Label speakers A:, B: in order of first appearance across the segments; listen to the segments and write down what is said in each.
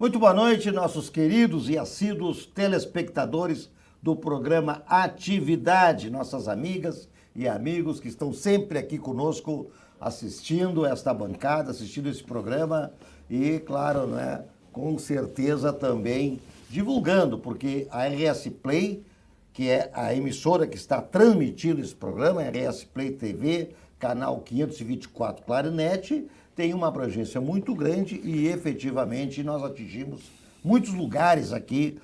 A: Muito boa noite, nossos queridos e assíduos telespectadores do programa Atividade, nossas amigas e amigos que estão sempre aqui conosco assistindo esta bancada, assistindo esse programa e, claro, né, com certeza também divulgando, porque a RS Play, que é a emissora que está transmitindo esse programa, RS Play TV, canal 524 Clarinet, tem uma abrangência muito grande e efetivamente nós atingimos muitos lugares aqui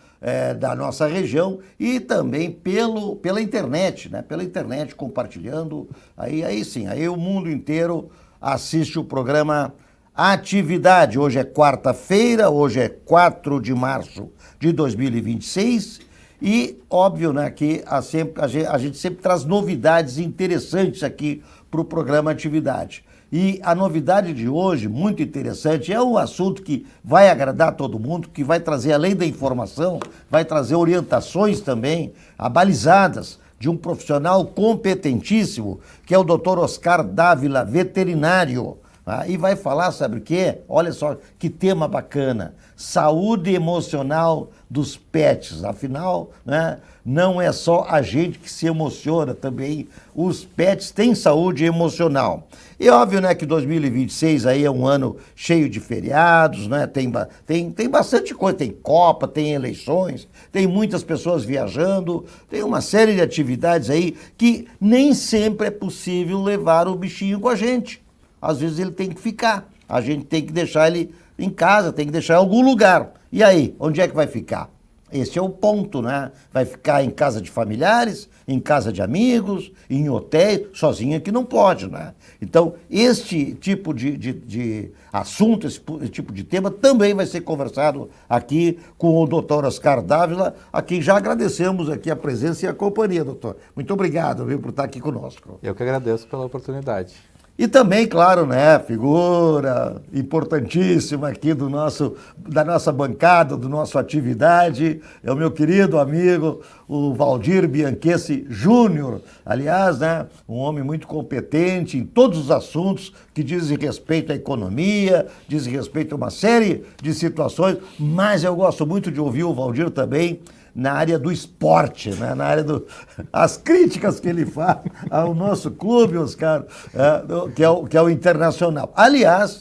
A: da nossa região e também pela internet, né? Pela internet, compartilhando, aí sim, aí o mundo inteiro assiste o programa Atividade. Hoje é quarta-feira, hoje é 4 de março de 2026 e óbvio, né, que a gente sempre traz novidades interessantes aqui para o programa Atividade. E a novidade de hoje, muito interessante, é um assunto que vai agradar todo mundo, que vai trazer, além da informação, vai trazer orientações também abalizadas de um profissional competentíssimo, que é o Dr. Oscar Dávila, veterinário. E vai falar, sabe o quê? Olha só que tema bacana. Saúde emocional dos pets. Afinal, né, não é só a gente que se emociona, também os pets têm saúde emocional. E óbvio, né, que 2026 aí é um ano cheio de feriados, né? Tem bastante coisa, tem Copa, tem eleições, tem muitas pessoas viajando, tem uma série de atividades aí que nem sempre é possível levar o bichinho com a gente. Às vezes ele tem que ficar, a gente tem que deixar ele em casa, tem que deixar em algum lugar. E aí, onde é que vai ficar? Esse é o ponto, né? Vai ficar em casa de familiares, em casa de amigos, em hotel, sozinho é que não pode, né? Então, este tipo de assunto, esse tipo de tema também vai ser conversado aqui com o Dr. Oscar Dávila, a quem já agradecemos aqui a presença e a companhia, doutor. Muito obrigado, viu, por estar aqui conosco.
B: Eu que agradeço pela oportunidade.
A: E também, claro, né, figura importantíssima aqui da nossa bancada, do nosso Atividade, é o meu querido amigo, o Valdir Bianchessi Júnior. Aliás, né, um homem muito competente em todos os assuntos que dizem respeito à economia, dizem respeito a uma série de situações, mas eu gosto muito de ouvir o Valdir também na área do esporte, né? Na área as críticas que ele faz ao nosso clube, Oscar, que é o Internacional. Aliás,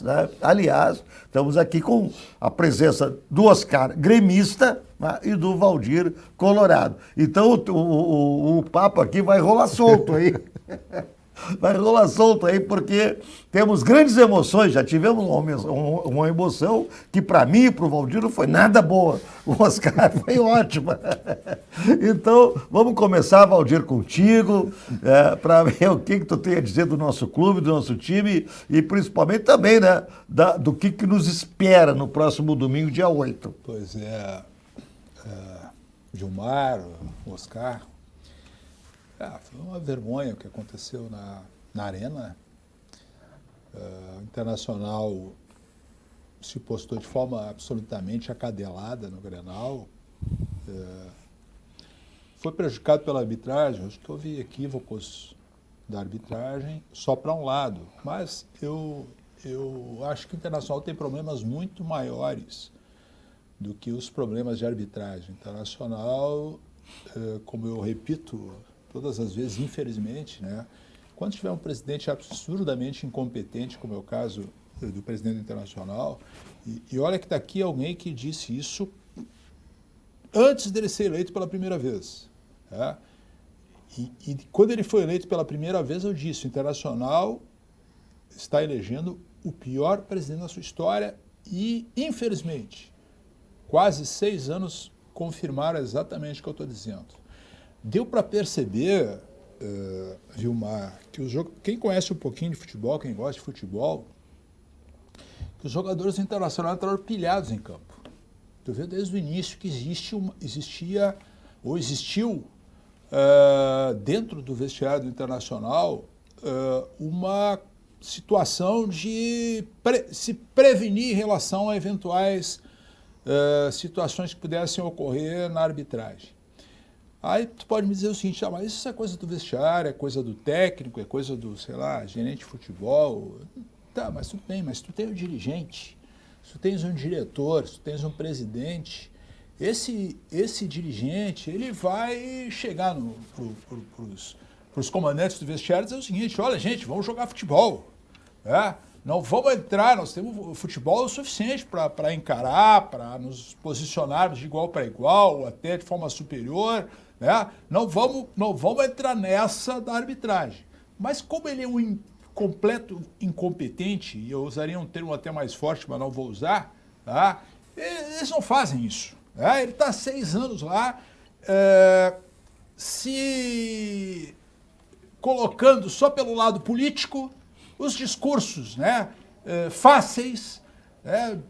A: estamos aqui com a presença do Oscar gremista, né, e do Valdir colorado. Então o papo aqui vai rolar solto aí. Vai rolar solto aí, porque temos grandes emoções. Já tivemos uma emoção que para mim e para o Valdir não foi nada boa. O Oscar foi ótima. Então, vamos começar, Valdir, contigo, para ver o que tu tem a dizer do nosso clube, do nosso time e principalmente também, né, do que nos espera no próximo domingo, dia 8.
C: Pois Gilmar, Oscar. Foi uma vergonha o que aconteceu na Arena. O Internacional se postou de forma absolutamente acadelada no Grenal. Foi prejudicado pela arbitragem. Acho que houve equívocos da arbitragem só para um lado. Mas eu acho que o Internacional tem problemas muito maiores do que os problemas de arbitragem. O Internacional, como eu repito todas as vezes, infelizmente, né? Quando tiver um presidente absurdamente incompetente, como é o caso do presidente do Internacional, e olha que está aqui alguém que disse isso antes dele ser eleito pela primeira vez. Tá? E quando ele foi eleito pela primeira vez, eu disse, o Internacional está elegendo o pior presidente da sua história e, infelizmente, quase 6 anos confirmaram exatamente o que eu estou dizendo. Deu para perceber, Vilmar, que quem conhece um pouquinho de futebol, quem gosta de futebol, que os jogadores internacionais estavam pilhados em campo. Tu vê desde o início que existiu dentro do vestiário do Internacional uma situação de se prevenir em relação a eventuais situações que pudessem ocorrer na arbitragem. Aí tu pode me dizer o seguinte, mas isso é coisa do vestiário, é coisa do técnico, é coisa do, sei lá, gerente de futebol. Tá, mas tudo bem, mas tu tem o dirigente, se tu tens um diretor, se tu tens um presidente, esse dirigente, ele vai chegar para os comandantes do vestiário e dizer o seguinte: olha, gente, vamos jogar futebol. Não vamos entrar, nós temos futebol o suficiente para encarar, para nos posicionarmos de igual para igual, até de forma superior. Não vamos entrar nessa da arbitragem. Mas como ele é um completo incompetente, e eu usaria um termo até mais forte, mas não vou usar, eles não fazem isso. Ele está há 6 anos lá, se colocando só pelo lado político, os discursos fáceis,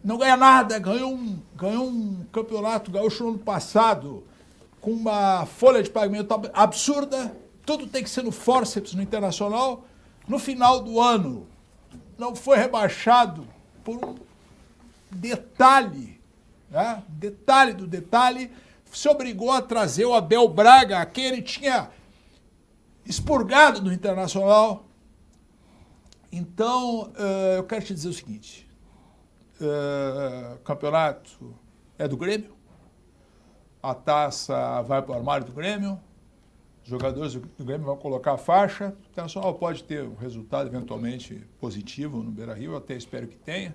C: não ganha nada, ganhou um campeonato gaúcho no ano passado com uma folha de pagamento absurda, tudo tem que ser no fórceps no Internacional. No final do ano, não foi rebaixado por um detalhe, detalhe do detalhe, se obrigou a trazer o Abel Braga, que ele tinha expurgado do Internacional. Então, eu quero te dizer o seguinte, o campeonato é do Grêmio, a taça vai para o armário do Grêmio, os jogadores do Grêmio vão colocar a faixa, o Internacional pode ter um resultado eventualmente positivo no Beira-Rio, eu até espero que tenha,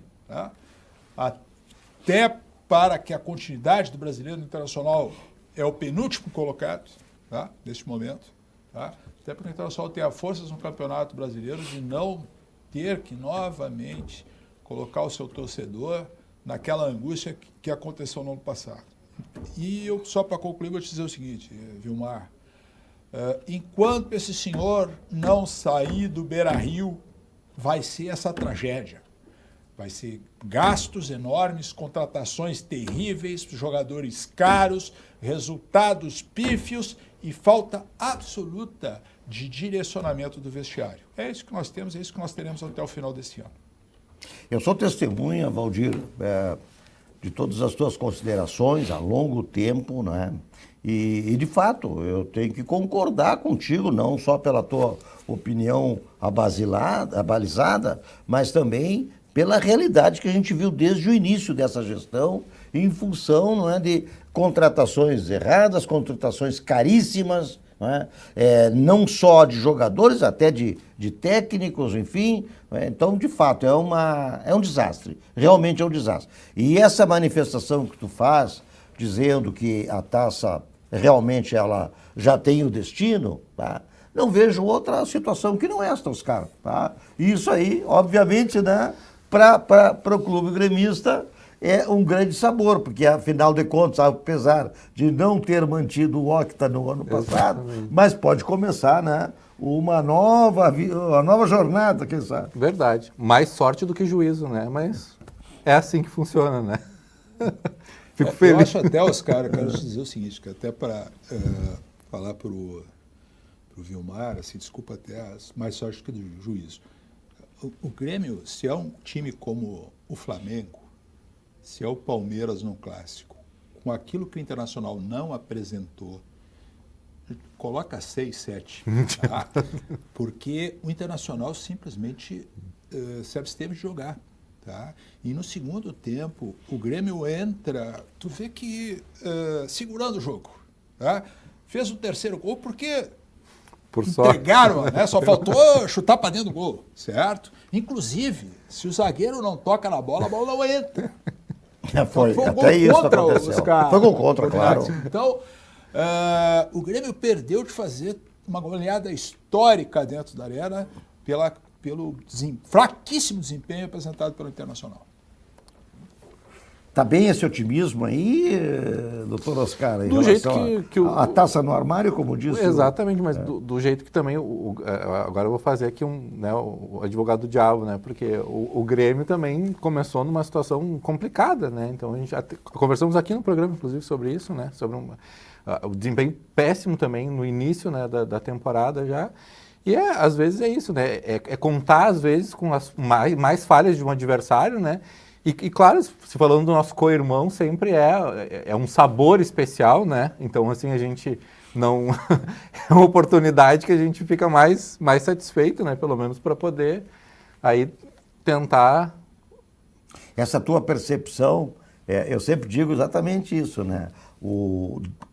C: até para que a continuidade do brasileiro no Internacional é o penúltimo colocado, neste momento, até para que o Internacional tenha forças no Campeonato Brasileiro de não ter que novamente colocar o seu torcedor naquela angústia que aconteceu no ano passado. E eu, só para concluir, vou te dizer o seguinte, Vilmar, enquanto esse senhor não sair do Beira-Rio, vai ser essa tragédia. Vai ser gastos enormes, contratações terríveis, jogadores caros, resultados pífios e falta absoluta de direcionamento do vestiário. É isso que nós temos, é isso que nós teremos até o final desse ano.
A: Eu sou testemunha, Valdir, de todas as tuas considerações a longo tempo, né? E, de fato, eu tenho que concordar contigo, não só pela tua opinião abalizada, mas também pela realidade que a gente viu desde o início dessa gestão, em função, não é, de contratações erradas, contratações caríssimas, não só de jogadores, até de técnicos, enfim. Então, de fato, é um desastre, realmente é um desastre. E essa manifestação que tu faz, dizendo que a taça realmente ela já tem o destino, não vejo outra situação que não esta, Oscar. E isso aí, obviamente, né, para o clube gremista é um grande sabor, porque afinal de contas, apesar de não ter mantido o Octa no ano passado, mas pode começar, né, uma nova jornada, quem sabe.
B: Verdade. Mais sorte do que juízo, né? Mas é assim que funciona, né? Fico feliz.
C: Eu acho até, Oscar, eu quero te dizer o seguinte, que até para falar para o Vilmar, assim, desculpa até, mais sorte do que do juízo. O Grêmio, se é um time como o Flamengo, se é o Palmeiras no Clássico, com aquilo que o Internacional não apresentou, coloca 6, 7, tá? Porque o Internacional simplesmente se absteve de jogar. Tá? E no segundo tempo, o Grêmio entra, tu vê que segurando o jogo. Tá? Fez o terceiro gol porque entregaram, né? Só faltou chutar para dentro do gol, certo? Inclusive, se o zagueiro não toca na bola, a bola não entra.
A: Foi
C: um
A: até
C: gol
A: isso
C: contra
A: aconteceu.
C: Os caras.
A: Foi gol contra, claro.
C: Então, o Grêmio perdeu de fazer uma goleada histórica dentro da arena pelo fraquíssimo desempenho apresentado pelo Internacional.
A: Está bem esse otimismo aí, doutor Oscar, em
B: do jeito
A: que a taça no armário, como disse?
B: Exatamente, mas do jeito que também, agora eu vou fazer aqui o advogado do diabo, né? Porque o Grêmio também começou numa situação complicada, né? Então a gente conversamos aqui no programa, inclusive, sobre isso, né? Sobre o desempenho péssimo também no início, né, da temporada já. E às vezes é isso, né? É contar, às vezes, com as mais falhas de um adversário, né? E claro, se falando do nosso co-irmão, sempre é um sabor especial, né? Então, assim, a gente não... é uma oportunidade que a gente fica mais satisfeito, né? Pelo menos para poder aí tentar
A: essa tua percepção, eu sempre digo exatamente isso, né?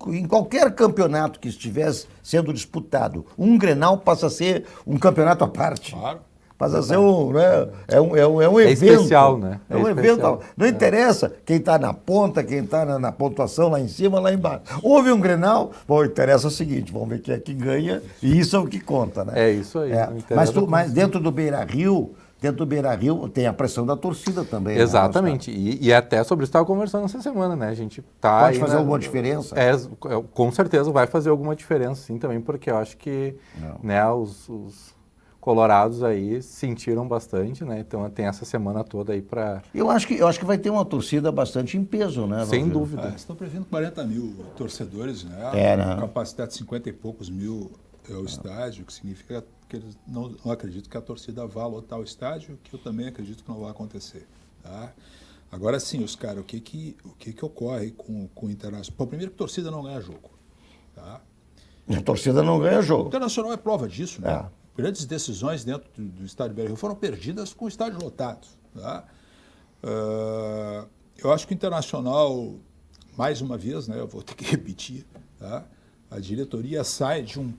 A: Em qualquer campeonato que estivesse sendo disputado, um Grenal passa a ser um campeonato à parte.
C: Claro.
A: Passa a ser um, né? É um evento.
B: especial, né?
A: É um evento. Não interessa quem está na ponta, quem está na pontuação lá em cima, lá embaixo. Houve um Grenal, bom, interessa o seguinte, vamos ver quem é que ganha, e isso é o que conta, né?
B: É isso aí.
A: Mas dentro do Beira-Rio, tem a pressão da torcida também.
B: Exatamente.
A: Né,
B: e até sobre isso estava conversando essa semana, né? A gente tá
A: pode fazer alguma diferença?
B: Com certeza vai fazer alguma diferença, sim, também, porque eu acho que né, os colorados aí sentiram bastante, né? Então tem essa semana toda aí para...
A: Eu acho que vai ter uma torcida bastante em peso, né?
B: Sem dúvida.
C: Estão prevendo 40 mil torcedores, né?
A: Né?
C: Capacidade de 50 e poucos mil é o estádio, que significa que eles não acreditam que a torcida vá lotar o estádio, que eu também acredito que não vai acontecer. Tá? Agora sim, os caras, o que ocorre com o Internacional? Bom, primeiro que a torcida não ganha jogo. Tá?
A: A torcida não ganha
C: O
A: jogo.
C: Internacional é prova disso, né? Grandes decisões dentro do estádio Beira-Rio foram perdidas com o estádio lotado. Tá? Eu acho que o Internacional, mais uma vez, né, eu vou ter que repetir, tá? A diretoria sai de um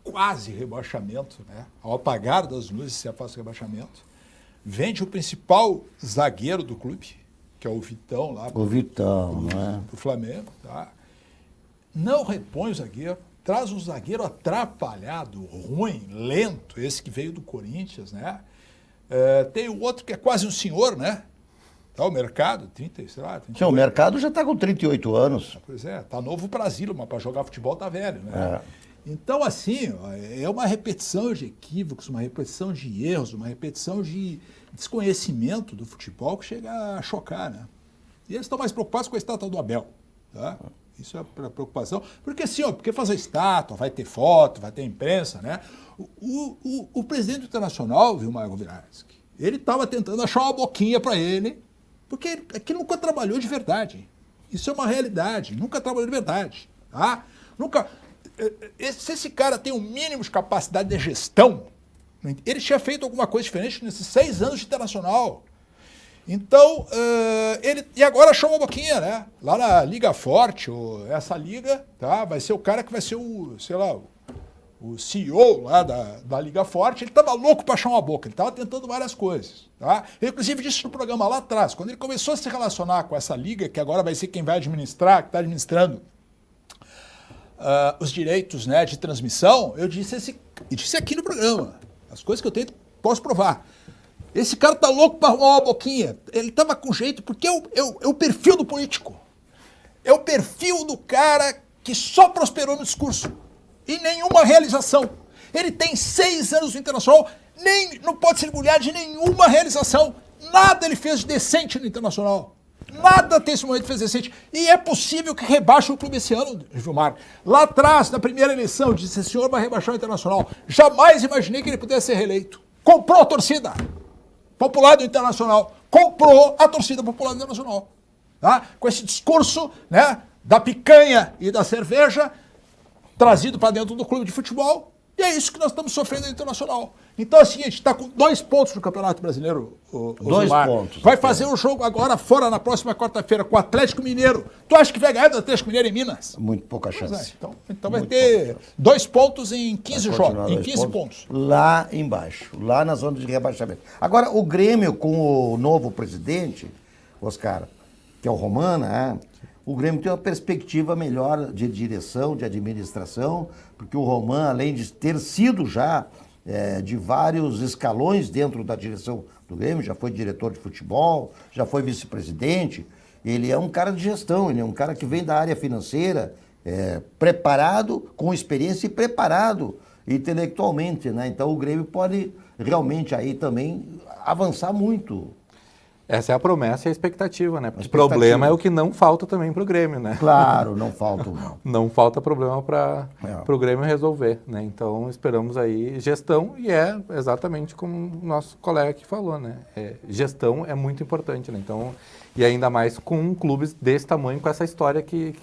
C: quase rebaixamento, né? Ao apagar das luzes se afasta o rebaixamento, vende o principal zagueiro do clube, que é o Vitão lá.
A: O Vitão, né?
C: Do Flamengo, tá? Não repõe o zagueiro, traz um zagueiro atrapalhado, ruim, lento, esse que veio do Corinthians, né? Tem o outro que é quase um senhor, né? Tá o Mercado, 30, sei lá. 38.
A: Sim, o Mercado já está com 38 anos.
C: Pois é, tá novo Brasília, mas para jogar futebol tá velho, né? Então, assim, é uma repetição de equívocos, uma repetição de erros, uma repetição de desconhecimento do futebol que chega a chocar, né? E eles estão mais preocupados com a estátua do Abel, tá? Isso é a preocupação. Porque assim, porque fazer estátua, vai ter foto, vai ter imprensa, né? O presidente internacional, Vilmar Govilarsky, ele estava tentando achar uma boquinha para ele, porque ele nunca trabalhou de verdade. Isso é uma realidade, nunca trabalhou de verdade, tá? Nunca... Se esse cara tem um mínimo de capacidade de gestão, ele tinha feito alguma coisa diferente nesses 6 anos de internacional. Então, e agora achou uma boquinha, né? Lá na Liga Forte, essa liga, tá? Vai ser o cara que vai ser o CEO lá da Liga Forte. Ele estava louco para achar uma boca, ele estava tentando várias coisas, tá? Eu, inclusive, disse no programa lá atrás, quando ele começou a se relacionar com essa liga, que agora vai ser quem vai administrar, que está administrando os direitos, né, de transmissão, eu disse aqui no programa, as coisas que eu tenho, posso provar. Esse cara tá louco para arrumar uma boquinha. Ele tava com jeito, porque é o perfil do político. É o perfil do cara que só prosperou no discurso e nenhuma realização. Ele tem 6 anos no Internacional, não pode se orgulhar de nenhuma realização. Nada ele fez de decente no Internacional. Nada até esse momento fez decente. E é possível que rebaixe o clube esse ano, Vilmar. Lá atrás, na primeira eleição, eu disse, esse senhor vai rebaixar o Internacional. Jamais imaginei que ele pudesse ser reeleito. Comprou a torcida popular do Internacional. Comprou a torcida popular do Internacional. Tá? Com esse discurso, né, da picanha e da cerveja trazido para dentro do clube de futebol. E é isso que nós estamos sofrendo no Internacional. Então, assim, a gente está com 2 pontos no Campeonato Brasileiro,
A: 2 pontos.
C: Vai fazer um jogo agora fora na próxima quarta-feira com o Atlético Mineiro. Tu acha que vai ganhar do Atlético Mineiro em Minas?
A: Muito pouca chance.
C: Então vai ter 2 pontos em 15 jogos, em 15 pontos.
A: Lá embaixo, lá na zona de rebaixamento. Agora, o Grêmio com o novo presidente, Oscar, que é o Romana, né? O Grêmio tem uma perspectiva melhor de direção, de administração, porque o Roman, além de ter sido já de vários escalões dentro da direção do Grêmio, já foi diretor de futebol, já foi vice-presidente, ele é um cara de gestão, ele é um cara que vem da área financeira, preparado, com experiência e preparado intelectualmente, né? Então o Grêmio pode realmente aí também avançar muito.
B: Essa é a promessa e a expectativa, né? Porque o problema é o que não falta também para o Grêmio, né?
A: Claro, não falta não.
B: Não falta problema para o Grêmio resolver, né? Então esperamos aí gestão e é exatamente como o nosso colega aqui falou, né? Gestão é muito importante, né? Então, E ainda mais com clubes desse tamanho, com essa história que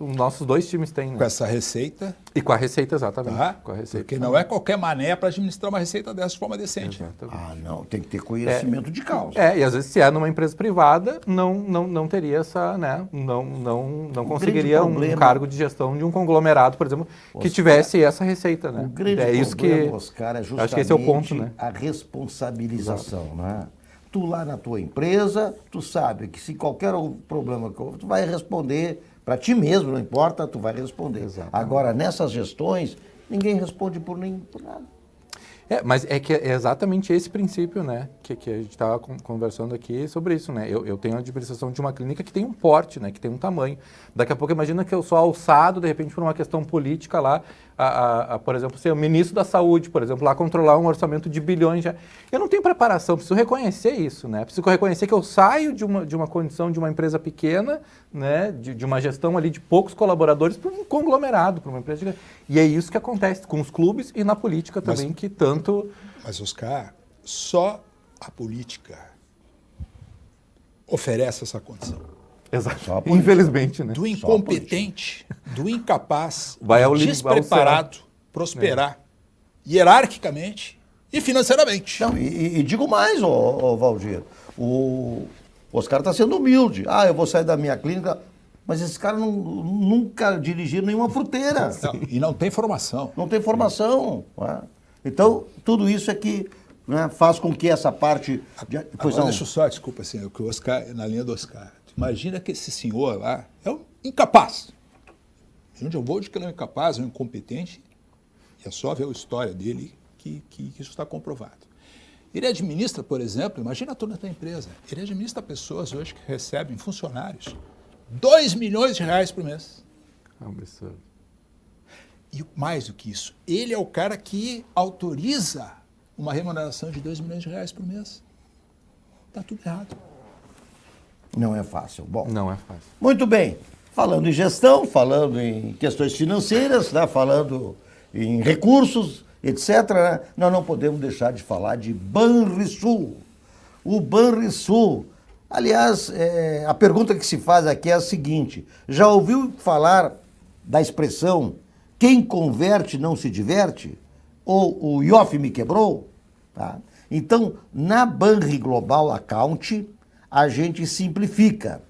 B: os nossos dois times têm. Né?
C: Com essa receita.
B: E com a receita, exatamente.
C: Tá?
B: Com a receita.
C: Porque não é qualquer mané para administrar uma receita dessa de forma decente.
B: Exatamente.
A: Ah, não, tem que ter conhecimento de causa.
B: E às vezes se é numa empresa privada, não teria essa, né, não conseguiria um cargo de gestão de um conglomerado, por exemplo, que tivesse essa receita, né?
A: O grande problema, Oscar, é justamente
B: acho que esse é o ponto, né?
A: a responsabilização, né? Tu lá na tua empresa, tu sabe que se qualquer problema que houver, tu vai responder para ti mesmo, não importa, tu vai responder.
B: Exatamente.
A: Agora, nessas gestões, ninguém responde por nada.
B: Mas é que é exatamente esse princípio, né, que a gente estava conversando aqui sobre isso, né? Eu tenho a administração de uma clínica que tem um porte, né, que tem um tamanho. Daqui a pouco, imagina que eu sou alçado, de repente, por uma questão política lá, por exemplo, ser o ministro da Saúde, por exemplo, lá controlar um orçamento de bilhões. Eu não tenho preparação, preciso reconhecer isso, né? Preciso reconhecer que eu saio de uma condição de uma empresa pequena, né, de uma gestão ali de poucos colaboradores para um conglomerado, para uma empresa gigante. E é isso que acontece com os clubes e na política também, que tanto...
C: Mas, Oscar, só a política oferece essa condição.
B: Exato. Infelizmente, né?
C: Do incompetente, do incapaz,
B: despreparado,
C: prosperar hierarquicamente e financeiramente.
A: Não, e digo mais, Valdir, o Oscar está sendo humilde. Eu vou sair da minha clínica, mas esse cara nunca dirigiu nenhuma fruteira.
C: E não tem formação.
A: Não tem formação. Né? Então, tudo isso é que, né, faz com que essa parte...
C: Agora, deixa eu só, desculpa, assim, o que o Oscar, na linha do Oscar, imagina que esse senhor lá é um incapaz. Onde eu vou de que ele é um incapaz, é um incompetente, e é só ver a história dele que isso está comprovado. Ele administra, por exemplo, imagina toda a tua empresa, ele administra pessoas hoje que recebem, funcionários, 2 milhões de reais por mês.
B: É um absurdo.
C: E mais do que isso, ele é o cara que autoriza uma remuneração de 2 milhões de reais por mês. Está tudo errado.
A: Não é fácil. Bom,
B: não é fácil.
A: Muito bem. Falando em gestão, falando em questões financeiras, né, falando em recursos, etc., né, nós não podemos deixar de falar de Banrisul. O Banrisul. Aliás, a pergunta que se faz aqui é a seguinte: já ouviu falar da expressão quem converte não se diverte? Ou o IOF me quebrou? Tá? Então, na Banri Global Account, a gente simplifica.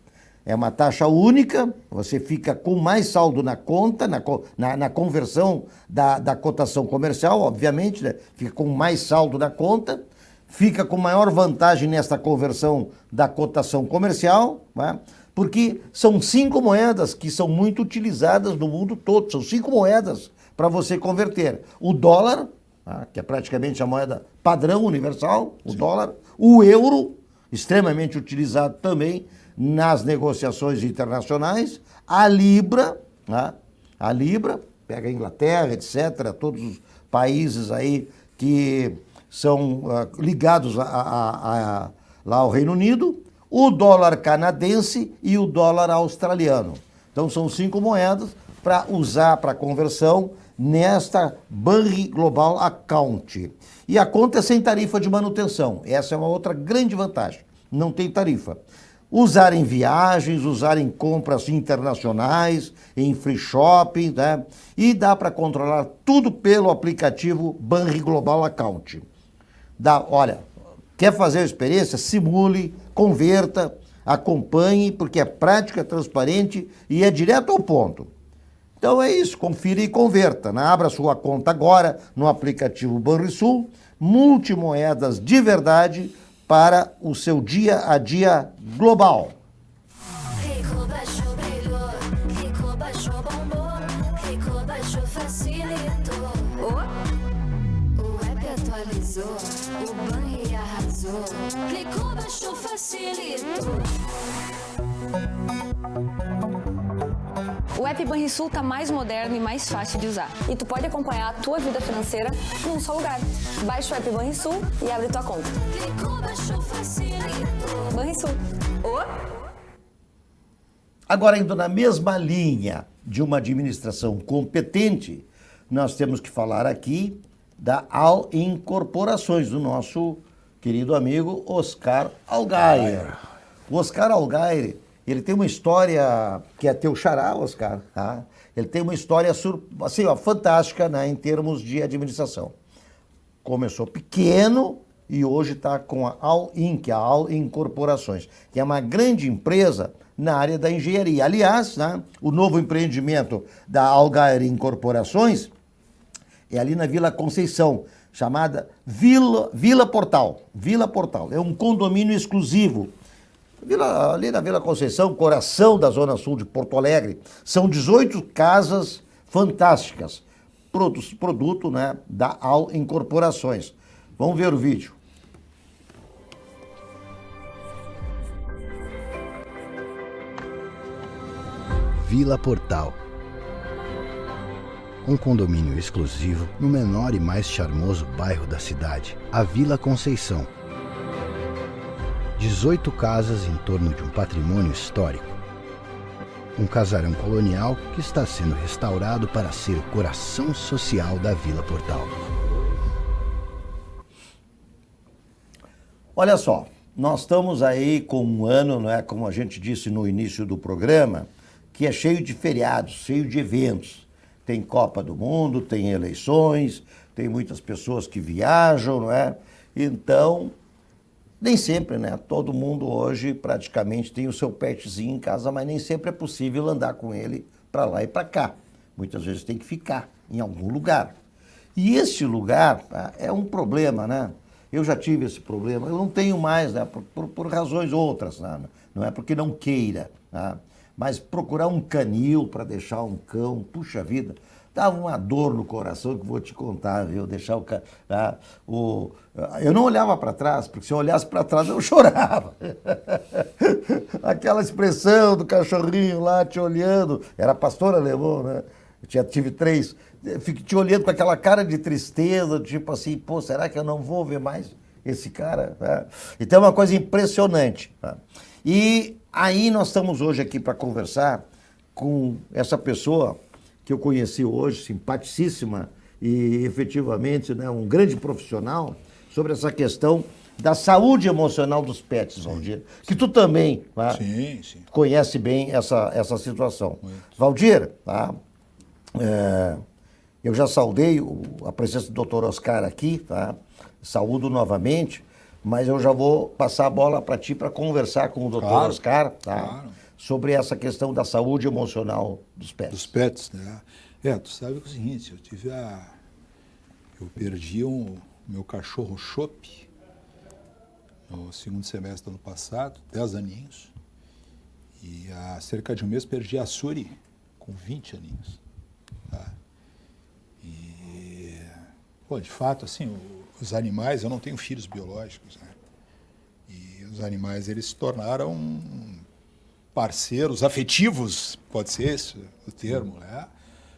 A: É uma taxa única, você fica com mais saldo na conta, na conversão da cotação comercial, obviamente, né? Fica com mais saldo na conta, fica com maior vantagem nesta conversão da cotação comercial, né? Porque são 5 moedas que são muito utilizadas no mundo todo, são 5 moedas para você converter. O dólar, que é praticamente a moeda padrão universal, o dólar, o euro, extremamente utilizado também nas negociações internacionais, a Libra, né? A Libra, pega a Inglaterra, etc., todos os países aí que são ligados lá ao Reino Unido, o dólar canadense e o dólar australiano. Então são 5 moedas para usar para conversão nesta Banri Global Account. E a conta é sem tarifa de manutenção. Essa é uma outra grande vantagem. Não tem tarifa. Usar em viagens, usar em compras internacionais, em free shopping, né? E dá para controlar tudo pelo aplicativo Banri Global Account. Olha, quer fazer a experiência? Simule, converta, acompanhe, porque é prática, transparente e é direto ao ponto. Então é isso, confira e converta, né? Abra sua conta agora no aplicativo Banrisul, multimoedas de verdade para o seu dia a dia global.
D: Rico baixou, brilhou, Rico baixou, bombou, Rico baixou, facilitou. O app atualizou, o Banri arrasou, clicou, baixou, facilitou.
E: O app Banrisul tá mais moderno e mais fácil de usar. E tu pode acompanhar a tua vida financeira num só lugar. Baixa o app Banrisul e abre tua conta.
D: Clicou, baixou, facilitou.
E: Banrisul.
A: Agora, indo na mesma linha de uma administração competente, nós temos que falar aqui da All Incorporações, do nosso querido amigo Oscar Allgaier. O Oscar Algaire, ele tem uma história que é teu xará, Oscar, tá? Ele tem uma história assim, ó, fantástica, né, em termos de administração. Começou pequeno e hoje está com a All-In, que é a All-In Corporações, que é uma grande empresa na área da engenharia. Aliás, né, o novo empreendimento da Algaire Incorporações é ali na Vila Conceição, chamada Vila Portal. Vila Portal. É um condomínio exclusivo. Ali na Vila Conceição, coração da Zona Sul de Porto Alegre. São 18 casas fantásticas. Produto, né, da All Incorporações. Vamos ver o vídeo.
F: Vila Portal. Um condomínio exclusivo no menor e mais charmoso bairro da cidade, a Vila Conceição. 18 casas em torno de um patrimônio histórico. Um casarão colonial que está sendo restaurado para ser o coração social da Vila Portal.
A: Olha só, nós estamos aí com um ano, não é, como a gente disse no início do programa, que é cheio de feriados, cheio de eventos. Tem Copa do Mundo, tem eleições, tem muitas pessoas que viajam, não é? Então, nem sempre, né? Todo mundo hoje praticamente tem o seu petzinho em casa, mas nem sempre é possível andar com ele para lá e para cá. Muitas vezes tem que ficar em algum lugar. E este lugar é um problema, né? Eu já tive esse problema, eu não tenho mais, né? Por razões outras, né? Não é porque não queira, né? Mas procurar um canil para deixar um cão, puxa vida, dava uma dor no coração que vou te contar, viu? Deixar eu não olhava para trás, porque se eu olhasse para trás eu chorava. Aquela expressão do cachorrinho lá te olhando, era pastor alemão, né? Eu tive 3, fico te olhando com aquela cara de tristeza, tipo assim, pô, será que eu não vou ver mais esse cara? Né? Então é uma coisa impressionante. Tá? E aí nós estamos hoje aqui para conversar com essa pessoa que eu conheci hoje, simpaticíssima e efetivamente, né, um grande profissional, sobre essa questão da saúde emocional dos pets, Valdir. Que tu também, tá,
C: Sim.
A: conhece bem essa situação. Muito. Valdir, tá, eu já saudei a presença do Dr. Oscar aqui, tá? Saúdo novamente, mas eu já vou passar a bola para ti para conversar com o Dr. Oscar, tá? Claro. Sobre essa questão da saúde emocional dos pets.
C: Dos pets, né? Tu sabe que é o seguinte, eu perdi o meu cachorro Chopp no segundo semestre do ano passado, 10 aninhos, e há cerca de um mês perdi a Suri com 20 aninhos. Tá? E, de fato, assim, os animais, eu não tenho filhos biológicos, né? E os animais, eles se tornaram parceiros afetivos, pode ser esse o termo, né?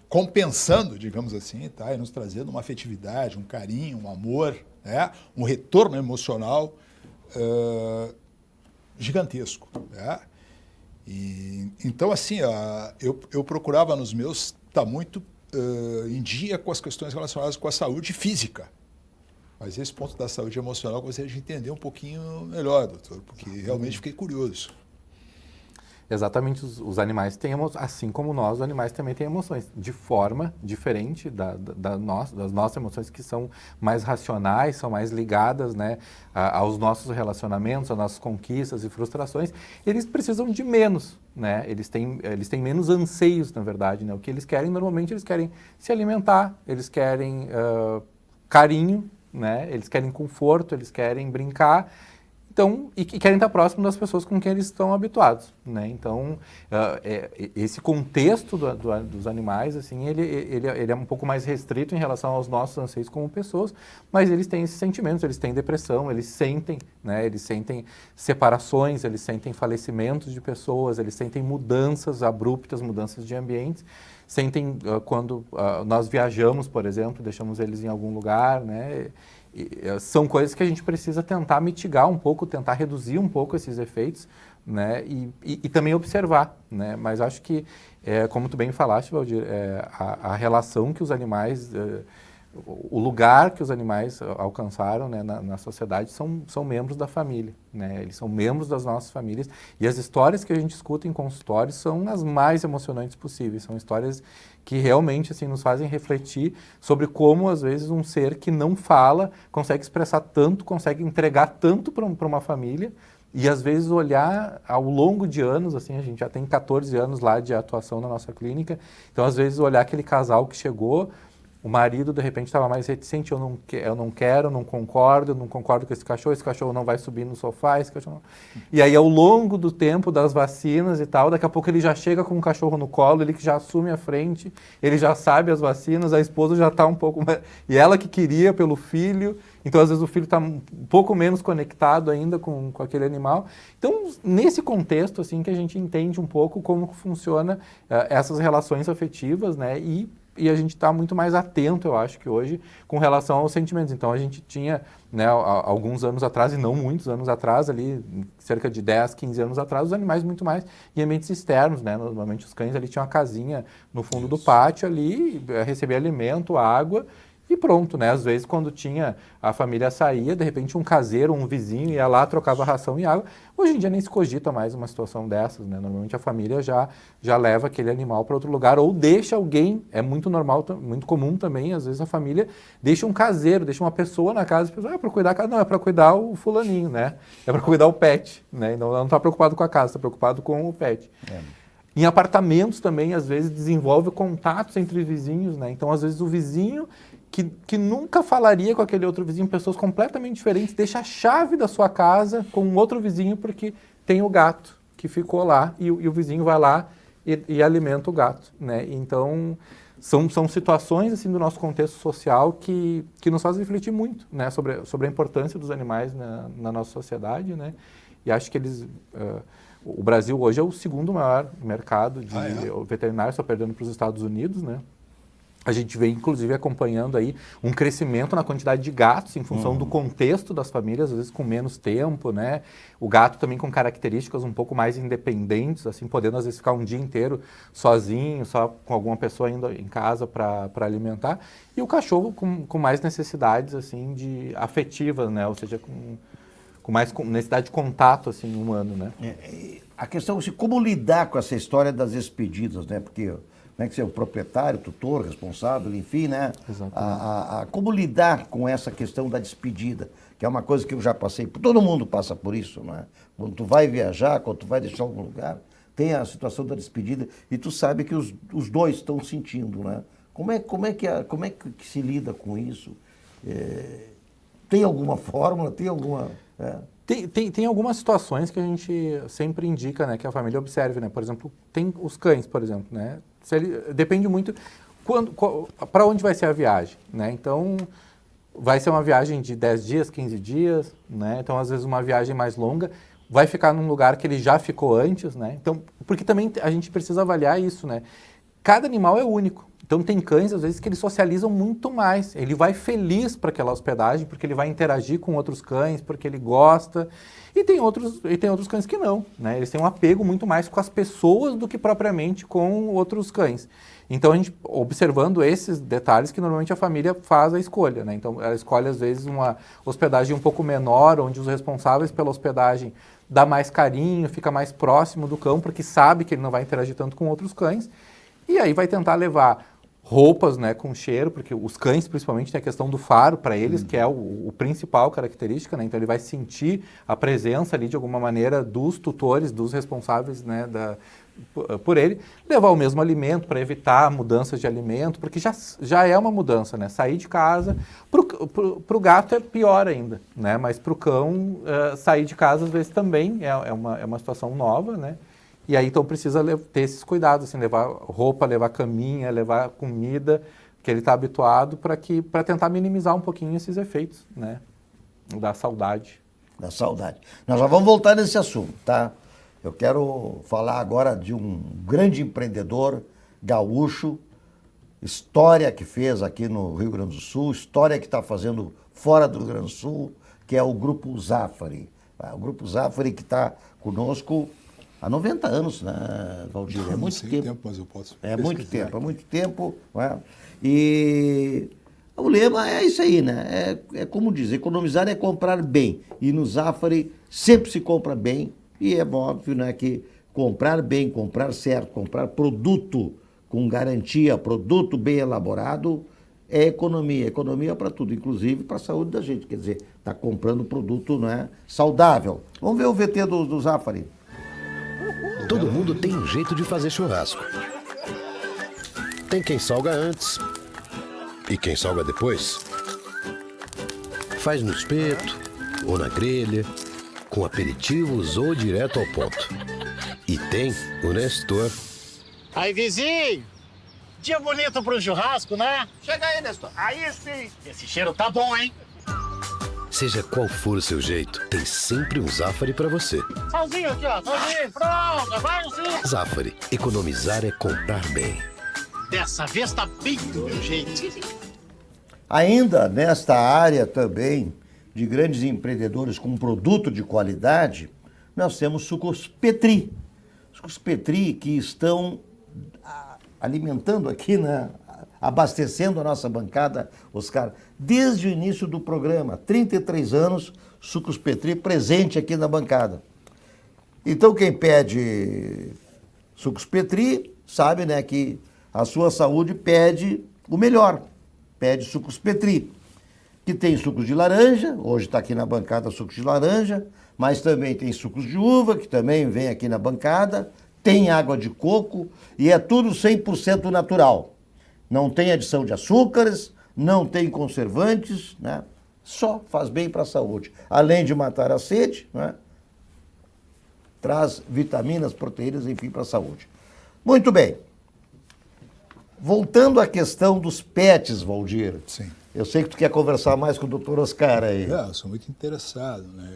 C: Compensando, digamos assim, tá? E nos trazendo uma afetividade, um carinho, um amor, né? Um retorno emocional gigantesco, né? E, então, assim, eu procurava nos meus estar muito em dia com as questões relacionadas com a saúde física. Mas esse ponto da saúde emocional eu gostaria de entender um pouquinho melhor, doutor, porque realmente fiquei curioso.
B: Exatamente, os animais têm emoções, assim como nós, os animais também têm emoções, de forma diferente das nossas emoções, que são mais racionais, são mais ligadas, né, aos nossos relacionamentos, às nossas conquistas e frustrações. Eles precisam de menos, né? Eles têm menos anseios, na verdade, né? O que eles querem, normalmente, eles querem se alimentar, eles querem carinho, né? Eles querem conforto, eles querem brincar. Então, e querem estar próximo das pessoas com quem eles estão habituados, né? Então, esse contexto dos animais, assim, ele é um pouco mais restrito em relação aos nossos anseios como pessoas, mas eles têm esses sentimentos, eles têm depressão, eles sentem, né? Eles sentem separações, eles sentem falecimentos de pessoas, eles sentem mudanças abruptas, mudanças de ambientes, sentem quando nós viajamos, por exemplo, deixamos eles em algum lugar, né? São coisas que a gente precisa tentar mitigar um pouco, tentar reduzir um pouco esses efeitos, né? E também observar, né? Mas acho que, como tu bem falaste, Valdir, a relação que os animais o lugar que os animais alcançaram, né, na sociedade são membros da família, né? Eles são membros das nossas famílias e as histórias que a gente escuta em consultórios são as mais emocionantes possíveis, são histórias que realmente assim, nos fazem refletir sobre como às vezes um ser que não fala consegue expressar tanto, consegue entregar tanto para uma família e às vezes olhar ao longo de anos, assim, a gente já tem 14 anos lá de atuação na nossa clínica, então às vezes olhar aquele casal que chegou, o marido, de repente, estava mais reticente, eu não quero, não concordo com esse cachorro não vai subir no sofá, esse cachorro não... E aí, ao longo do tempo das vacinas e tal, daqui a pouco ele já chega com o cachorro no colo, ele que já assume a frente, ele já sabe as vacinas, a esposa já está um pouco mais... E ela que queria pelo filho, então, às vezes, o filho está um pouco menos conectado ainda com aquele animal. Então, nesse contexto, assim, que a gente entende um pouco como funciona essas relações afetivas, né, e a gente está muito mais atento, eu acho que hoje, com relação aos sentimentos. Então, a gente tinha, né, alguns anos atrás, e não muitos anos atrás, ali, cerca de 10, 15 anos atrás, os animais muito mais em ambientes externos, né? Normalmente os cães ali tinham uma casinha no fundo do pátio ali, recebia alimento, água, e pronto, né? Às vezes, quando tinha a família saía, de repente um caseiro, um vizinho ia lá, trocava ração e água. Hoje em dia nem se cogita mais uma situação dessas, né? Normalmente a família já leva aquele animal para outro lugar ou deixa alguém, é muito normal, muito comum também, às vezes a família deixa um caseiro, deixa uma pessoa na casa, a pessoa, é para cuidar a casa, não, é para cuidar o fulaninho, né? É para cuidar o pet, né? Então ela não está preocupado com a casa, está preocupado com o pet. Em apartamentos também, às vezes, desenvolve contatos entre vizinhos, né? Então, às vezes, o vizinho que nunca falaria com aquele outro vizinho, pessoas completamente diferentes, deixa a chave da sua casa com um outro vizinho porque tem o gato que ficou lá e o vizinho vai lá e alimenta o gato, né? Então, são situações assim, do nosso contexto social que nos fazem refletir muito, né? sobre a importância dos animais na nossa sociedade, né? E acho que eles... o Brasil hoje é o segundo maior mercado de veterinário, só perdendo para os Estados Unidos, né? A gente vem, inclusive, acompanhando aí um crescimento na quantidade de gatos em função do contexto das famílias, às vezes com menos tempo, né? O gato também com características um pouco mais independentes, assim, podendo às vezes ficar um dia inteiro sozinho, só com alguma pessoa indo em casa para alimentar. E o cachorro com mais necessidades, assim, afetivas, né? Ou seja, com mais necessidade de contato, assim, humano, né?
A: A questão é como lidar com essa história das despedidas, né? Porque... Como é que você é o proprietário, tutor, responsável, enfim, né? Como lidar com essa questão da despedida, que é uma coisa que eu já passei, todo mundo passa por isso, não é? Quando tu vai viajar, quando tu vai deixar algum lugar, tem a situação da despedida e tu sabe que os dois estão sentindo, né? Como é que se lida com isso? Tem alguma fórmula, tem alguma...
B: Tem algumas situações que a gente sempre indica, né, que a família observe, né? Por exemplo, tem os cães, por exemplo, né? Depende muito para onde vai ser a viagem, né? Então, vai ser uma viagem de 10 dias, 15 dias, né? Então, às vezes, uma viagem mais longa vai ficar num lugar que ele já ficou antes, né? Então, porque também a gente precisa avaliar isso, né? Cada animal é único. Então, tem cães, às vezes, que eles socializam muito mais. Ele vai feliz para aquela hospedagem, porque ele vai interagir com outros cães, porque ele gosta. E tem outros cães que não, né? Eles têm um apego muito mais com as pessoas do que propriamente com outros cães. Então, a gente, observando esses detalhes, que normalmente a família faz a escolha, né? Então, ela escolhe, às vezes, uma hospedagem um pouco menor, onde os responsáveis pela hospedagem dá mais carinho, fica mais próximo do cão, porque sabe que ele não vai interagir tanto com outros cães. E aí vai tentar levar roupas, né, com cheiro, porque os cães principalmente tem a questão do faro para eles, que é o principal característica, né? Então ele vai sentir a presença ali de alguma maneira dos tutores, dos responsáveis, né, por ele, levar o mesmo alimento para evitar mudanças de alimento, porque já é uma mudança, né? Sair de casa, pro gato é pior ainda, né? Mas pro cão, sair de casa às vezes também é uma situação nova, né? E aí, então, precisa ter esses cuidados, assim, levar roupa, levar caminha, levar comida, que ele está habituado, para tentar minimizar um pouquinho esses efeitos, né? Da saudade.
A: Da saudade. Nós já vamos voltar nesse assunto, tá? Eu quero falar agora de um grande empreendedor gaúcho, história que fez aqui no Rio Grande do Sul, história que está fazendo fora do Rio Grande do Sul, que é o Grupo Zafari. O Grupo Zafari que está conosco há 90 anos, né, Valdir? É muito tempo.
C: Mas eu posso
A: muito tempo. Não é? E O lema é isso aí, né? É como diz, economizar é comprar bem. E no Zafari sempre se compra bem. E é óbvio, né, que comprar bem, comprar certo, comprar produto com garantia, produto bem elaborado, é economia. Economia para tudo, inclusive para a saúde da gente. Quer dizer, está comprando produto, né, saudável. Vamos ver o VT do Zafari.
G: Todo mundo tem um jeito de fazer churrasco. Tem quem salga antes e quem salga depois. Faz no espeto ou na grelha, com aperitivos ou direto ao ponto. E tem o Nestor.
H: Aí, vizinho, dia bonito para um churrasco, né? Chega aí, Nestor. Aí sim. Esse cheiro tá bom, hein?
G: Seja qual for o seu jeito, tem sempre um Zafari para você.
H: Salzinho aqui, ó. Salzinho, pronto. Vai sim.
G: Zafari, economizar é comprar bem.
H: Dessa vez tá bem do meu jeito.
A: Ainda nesta área também de grandes empreendedores com produto de qualidade, nós temos sucos Petri. Sucos Petri que estão alimentando aqui, né? Abastecendo a nossa bancada, Oscar, desde o início do programa. 33 anos, Sucos Petri presente aqui na bancada. Então quem pede Sucos Petri sabe, né, que a sua saúde pede o melhor. Pede Sucos Petri, que tem sucos de laranja, hoje está aqui na bancada sucos de laranja, mas também tem sucos de uva, que também vem aqui na bancada, tem água de coco e é tudo 100% natural. Não tem adição de açúcares, não tem conservantes, né? Só faz bem para a saúde. Além de matar a sede, né? Traz vitaminas, proteínas, enfim, para a saúde. Muito bem. Voltando à questão dos pets, Valdir.
C: Sim.
A: Eu sei que tu quer conversar mais com o doutor Oscar aí.
C: Eu sou muito interessado, né?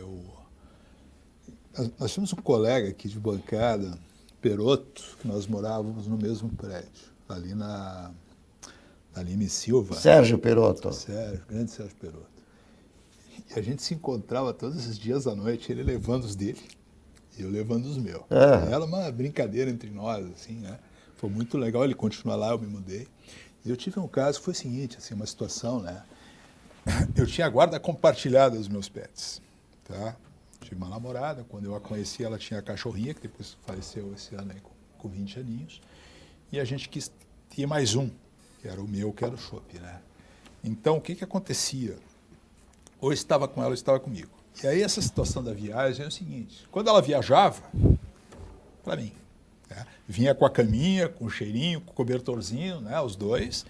C: Nós tínhamos um colega aqui de bancada, Peroto, que nós morávamos no mesmo prédio, ali na Lima e Silva.
A: Sérgio Peroto.
C: Sérgio, grande Sérgio Peroto. E a gente se encontrava todos os dias à noite, ele levando os dele e eu levando os meus. Era uma brincadeira entre nós, assim, né? Foi muito legal, ele continua lá, eu me mudei. E eu tive um caso que foi o seguinte, assim, uma situação, né? Eu tinha a guarda compartilhada dos meus pets, tá? Tive uma namorada, quando eu a conheci, ela tinha a cachorrinha, que depois faleceu esse ano aí com 20 aninhos. E a gente quis ter mais um, que era o meu, que era o Chopp, né? Então, o que acontecia? Ou estava com ela, ou estava comigo. E aí, essa situação da viagem é o seguinte, quando ela viajava, para mim, né? Vinha com a caminha, com o cheirinho, com o cobertorzinho, né? Os dois.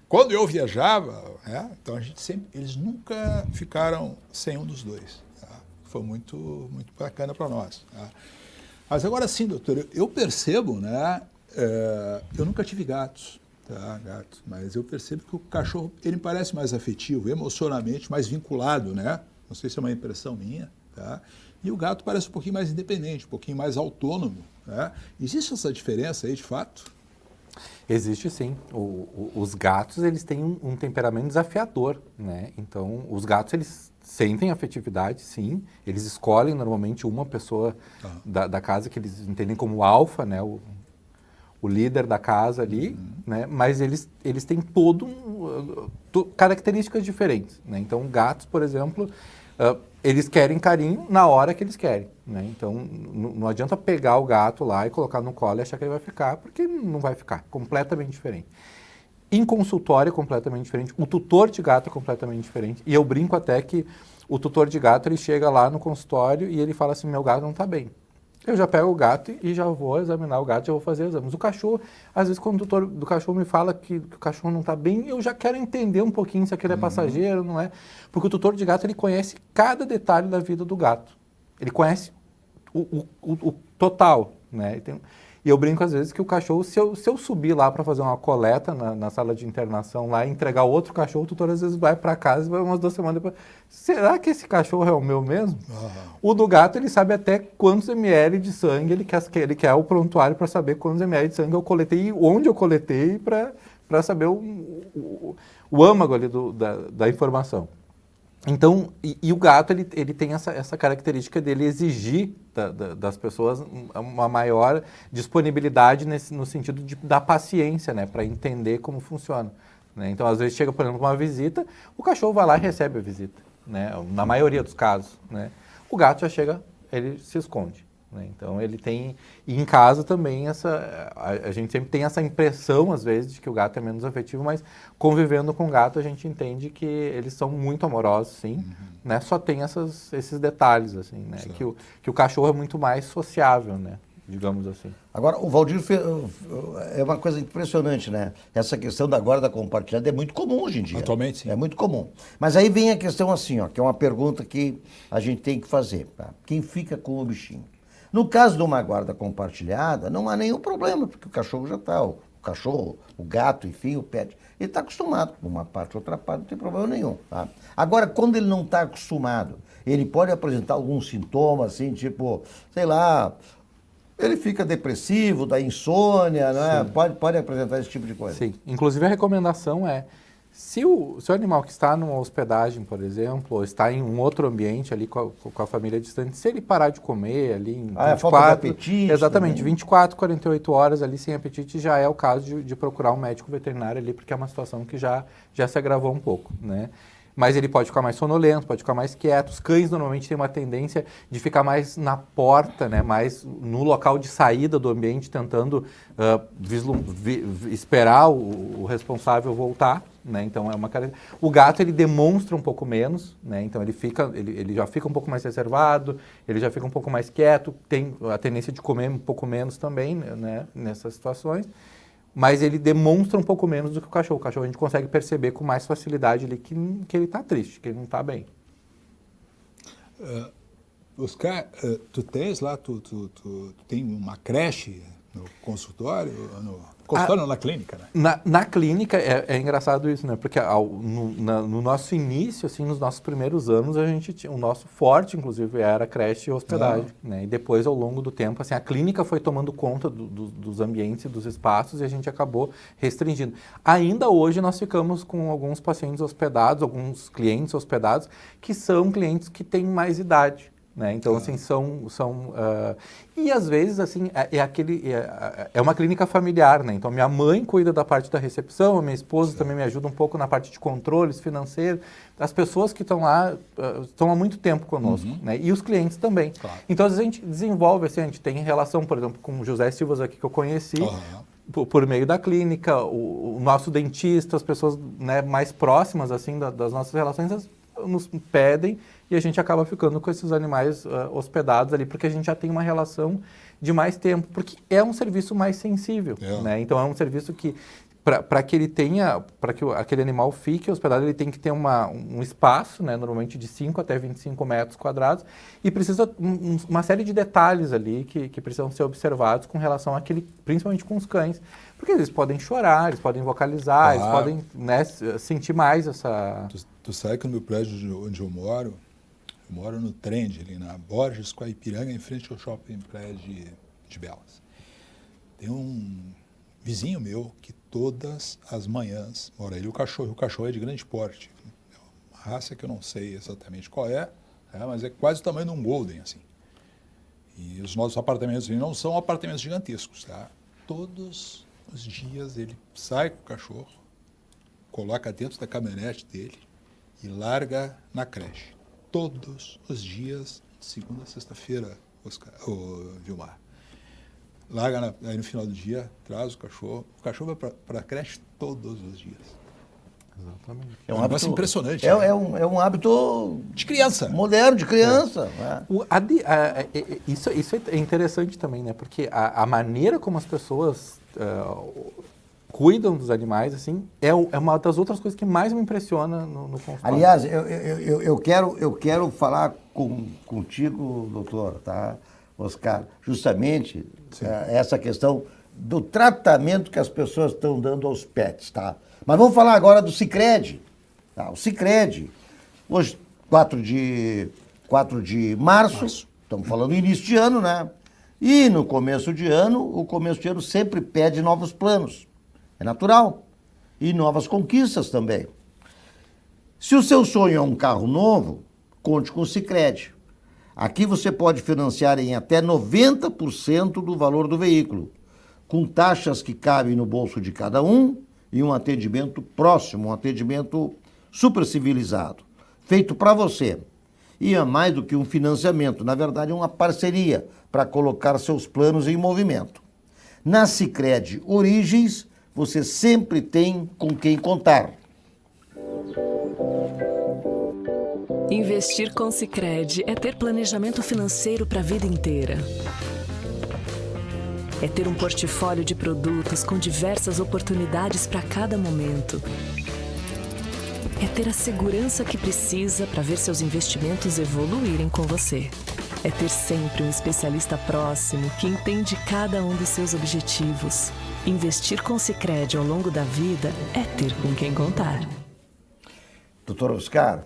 C: Quando eu viajava, né? Então a gente sempre, eles nunca ficaram sem um dos dois. Tá? Foi muito, muito bacana para nós. Tá? Mas agora sim, doutor, eu percebo, né? Eu nunca tive gatos, tá? Gatos, mas eu percebo que o cachorro ele parece mais afetivo, emocionalmente mais vinculado, né? Não sei se é uma impressão minha, tá? E o gato parece um pouquinho mais independente, um pouquinho mais autônomo. Né? Existe essa diferença aí, de fato?
B: Existe sim. Os gatos, eles têm um temperamento desafiador, né? Então, os gatos, eles sentem afetividade, sim. Eles escolhem, normalmente, uma pessoa da casa que eles entendem como alfa, né? O líder da casa ali, né? Mas eles têm características diferentes, né? Então, gatos, por exemplo, eles querem carinho na hora que eles querem, né? Então, não adianta pegar o gato lá e colocar no colo e achar que ele vai ficar, porque não vai ficar. Completamente diferente. Em consultório é completamente diferente. O tutor de gato é completamente diferente. E eu brinco até que o tutor de gato, ele chega lá no consultório e ele fala assim, meu gato não está bem. Eu já pego o gato e já vou examinar o gato, já vou fazer exames. O cachorro, às vezes, quando o tutor do cachorro me fala que o cachorro não está bem, eu já quero entender um pouquinho se aquele é passageiro, não é? Porque o tutor de gato, ele conhece cada detalhe da vida do gato. Ele conhece o total, né? E eu brinco, às vezes, que o cachorro, se eu subir lá para fazer uma coleta na sala de internação lá e entregar outro cachorro, o tutor, às vezes, vai para casa e vai umas 2 semanas depois. Será que esse cachorro é o meu mesmo? O do gato, ele sabe até quantos ml de sangue ele quer o prontuário para saber quantos ml de sangue eu coletei e onde eu coletei para saber o âmago ali da informação. Então, e o gato, ele tem essa característica dele exigir das pessoas uma maior disponibilidade no sentido da paciência, né, para entender como funciona. né? Então, às vezes chega, por exemplo, uma visita, o cachorro vai lá e recebe a visita, né? Na maioria dos casos, né? O gato já chega, ele se esconde, né? Então, ele tem... E em casa também, a gente sempre tem essa impressão, às vezes, de que o gato é menos afetivo, mas convivendo com o gato, a gente entende que eles são muito amorosos, sim, né? Só tem esses detalhes, assim, né? Que o cachorro é muito mais sociável, né? Digamos assim.
A: Agora, o Valdir é uma coisa impressionante, né? Essa questão da guarda compartilhada é muito comum hoje em dia.
C: Atualmente, sim.
A: É muito comum. Mas aí vem a questão assim, ó, que é uma pergunta que a gente tem que fazer. Tá? Quem fica com o bichinho? No caso de uma guarda compartilhada, não há nenhum problema, porque o cachorro já está, o cachorro, o gato, enfim, o pet, ele está acostumado. Uma parte, outra parte, não tem problema nenhum. Tá? Agora, quando ele não está acostumado, ele pode apresentar algum sintoma, assim, tipo, sei lá... Ele fica depressivo, dá insônia, né? Pode apresentar esse tipo de coisa.
B: Sim. Inclusive, a recomendação é, se o animal que está numa hospedagem, por exemplo, ou está em um outro ambiente ali com a família distante, se ele parar de comer ali em 24...
A: falta de apetite.
B: Exatamente, 24, 48 horas ali sem apetite já é o caso de procurar um médico veterinário ali, porque é uma situação que já se agravou um pouco, né? Mas ele pode ficar mais sonolento, pode ficar mais quieto. Os cães normalmente têm uma tendência de ficar mais na porta, né? Mais no local de saída do ambiente, tentando esperar o responsável voltar, né? Então é uma característica. O gato ele demonstra um pouco menos, né? Então ele já fica um pouco mais reservado, ele já fica um pouco mais quieto, tem a tendência de comer um pouco menos também, né? Nessas situações. Mas ele demonstra um pouco menos do que o cachorro. O cachorro a gente consegue perceber com mais facilidade ali que ele está triste, que ele não está bem.
C: Oscar, tu tens lá, tu tem uma creche no consultório? Consultório na clínica, né?
B: Na clínica é engraçado isso, né? Porque no nosso início, assim, nos nossos primeiros anos, a gente tinha, o nosso forte, inclusive, era creche e hospedagem, né? E depois, ao longo do tempo, assim, a clínica foi tomando conta dos ambientes e dos espaços e a gente acabou restringindo. Ainda hoje, nós ficamos com alguns pacientes hospedados, alguns clientes hospedados, que são clientes que têm mais idade. Né? Então, assim, e às vezes, assim, é uma clínica familiar, né? Então, minha mãe cuida da parte da recepção, a minha esposa também me ajuda um pouco na parte de controles financeiros. As pessoas que estão lá estão há muito tempo conosco, né? E os clientes também. Claro. Então, às vezes, a gente desenvolve, assim, a gente tem relação, por exemplo, com o José Silvas aqui que eu conheci, por meio da clínica, o nosso dentista, as pessoas, né, mais próximas, assim, das nossas relações, nos pedem e a gente acaba ficando com esses animais hospedados ali, porque a gente já tem uma relação de mais tempo, porque é um serviço mais sensível, né? Então é um serviço que, para que ele tenha, para que aquele animal fique hospedado, ele tem que ter um espaço, né, normalmente de 5 até 25 metros quadrados, e precisa uma série de detalhes ali que precisam ser observados com relação àquele, principalmente com os cães, porque eles podem chorar, eles podem vocalizar, eles podem, né, sentir mais essa...
C: Tu sabe que no meu prédio onde eu moro no Trend, ali na Borges com a Ipiranga, em frente ao shopping prédio de Belas. Tem um vizinho meu que todas as manhãs mora ele, o cachorro é de grande porte. É uma raça que eu não sei exatamente qual mas é quase o tamanho de um golden, assim. E os nossos apartamentos não são apartamentos gigantescos, tá? Todos os dias ele sai com o cachorro, coloca dentro da caminhonete dele e larga na creche. Todos os dias, de segunda a sexta-feira, Vilmar. Larga aí no final do dia, traz o cachorro vai para a creche todos os dias.
B: Exatamente.
C: É um hábito impressionante.
A: É um hábito
C: de criança.
A: Moderno, de criança.
B: Isso é interessante também, né? Porque a maneira como as pessoas cuidam dos animais, assim, é uma das outras coisas que mais me impressiona no consultório.
A: Aliás, eu quero falar contigo, doutor, tá, Oscar, justamente essa questão do tratamento que as pessoas estão dando aos pets, tá? Mas vamos falar agora do Sicredi. Tá? O Sicredi, hoje, 4 de março, estamos falando do início de ano, né? E no começo de ano, o começo de ano sempre pede novos planos. É natural. E novas conquistas também. Se o seu sonho é um carro novo, conte com o Sicredi. Aqui você pode financiar em até 90% do valor do veículo, com taxas que cabem no bolso de cada um e um atendimento próximo, um atendimento super civilizado, feito para você. E é mais do que um financiamento, na verdade é uma parceria para colocar seus planos em movimento. Na Sicredi Origens, você sempre tem com quem contar.
I: Investir com Sicredi é ter planejamento financeiro para a vida inteira. É ter um portfólio de produtos com diversas oportunidades para cada momento. É ter a segurança que precisa para ver seus investimentos evoluírem com você. É ter sempre um especialista próximo que entende cada um dos seus objetivos. Investir com Sicredi ao longo da vida é ter com quem contar.
A: Doutor Oscar,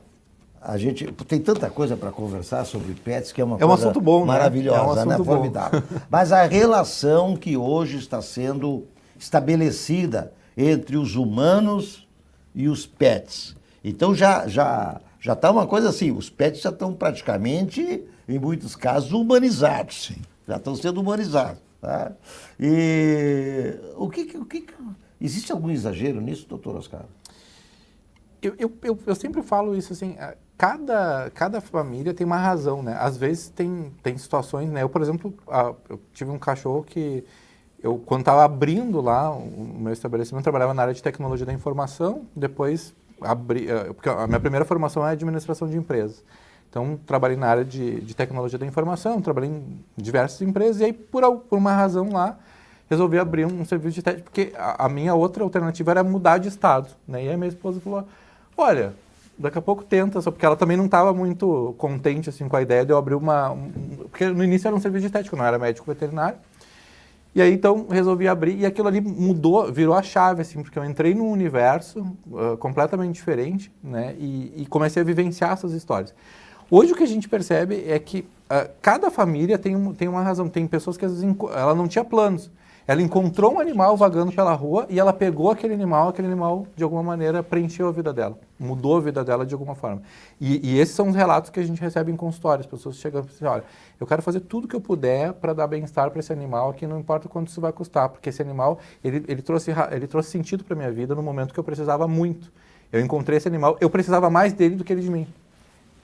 A: a gente tem tanta coisa para conversar sobre pets que é uma
B: um
A: coisa
B: assunto bom,
A: maravilhosa,
B: né? É um assunto bom.
A: Formidável. Mas a relação que hoje está sendo estabelecida entre os humanos e os pets. Então já está uma coisa assim, os pets já estão praticamente, em muitos casos, humanizados.
C: Sim.
A: Já estão sendo humanizados. Tá? E existe algum exagero nisso, doutor Oscar?
B: Eu sempre falo isso assim, cada família tem uma razão, né? Às vezes tem situações, né? Eu, por exemplo, eu tive um cachorro que quando estava abrindo lá o meu estabelecimento, trabalhava na área de tecnologia da informação, depois porque a minha primeira formação é administração de empresas. Então, trabalhei na área de tecnologia da informação, trabalhei em diversas empresas e aí, por uma razão lá, resolvi abrir um serviço de teste, porque a minha outra alternativa era mudar de estado, né? E aí minha esposa falou, olha, daqui a pouco tenta, só porque ela também não estava muito contente assim, com a ideia de eu abrir porque no início era um serviço de estética, eu não era médico veterinário. E aí, então, resolvi abrir e aquilo ali mudou, virou a chave, assim, porque eu entrei num universo completamente diferente, né? E comecei a vivenciar essas histórias. Hoje o que a gente percebe é que cada família tem uma razão. Tem pessoas que às vezes ela não tinha planos. Ela encontrou um animal vagando pela rua e ela pegou aquele animal de alguma maneira preencheu a vida dela, mudou a vida dela de alguma forma. E esses são os relatos que a gente recebe em consultório. As pessoas chegam e dizem, olha, eu quero fazer tudo que eu puder para dar bem-estar para esse animal, que não importa quanto isso vai custar, porque esse animal, ele trouxe sentido para a minha vida no momento que eu precisava muito. Eu encontrei esse animal, eu precisava mais dele do que ele de mim.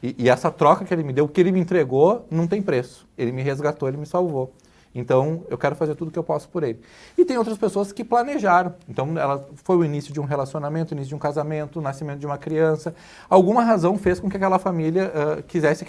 B: E essa troca que ele me deu, o que ele me entregou, não tem preço. Ele me resgatou, ele me salvou. Então, eu quero fazer tudo o que eu posso por ele. E tem outras pessoas que planejaram. Então, foi o início de um relacionamento, o início de um casamento, o nascimento de uma criança. Alguma razão fez com que aquela família quisesse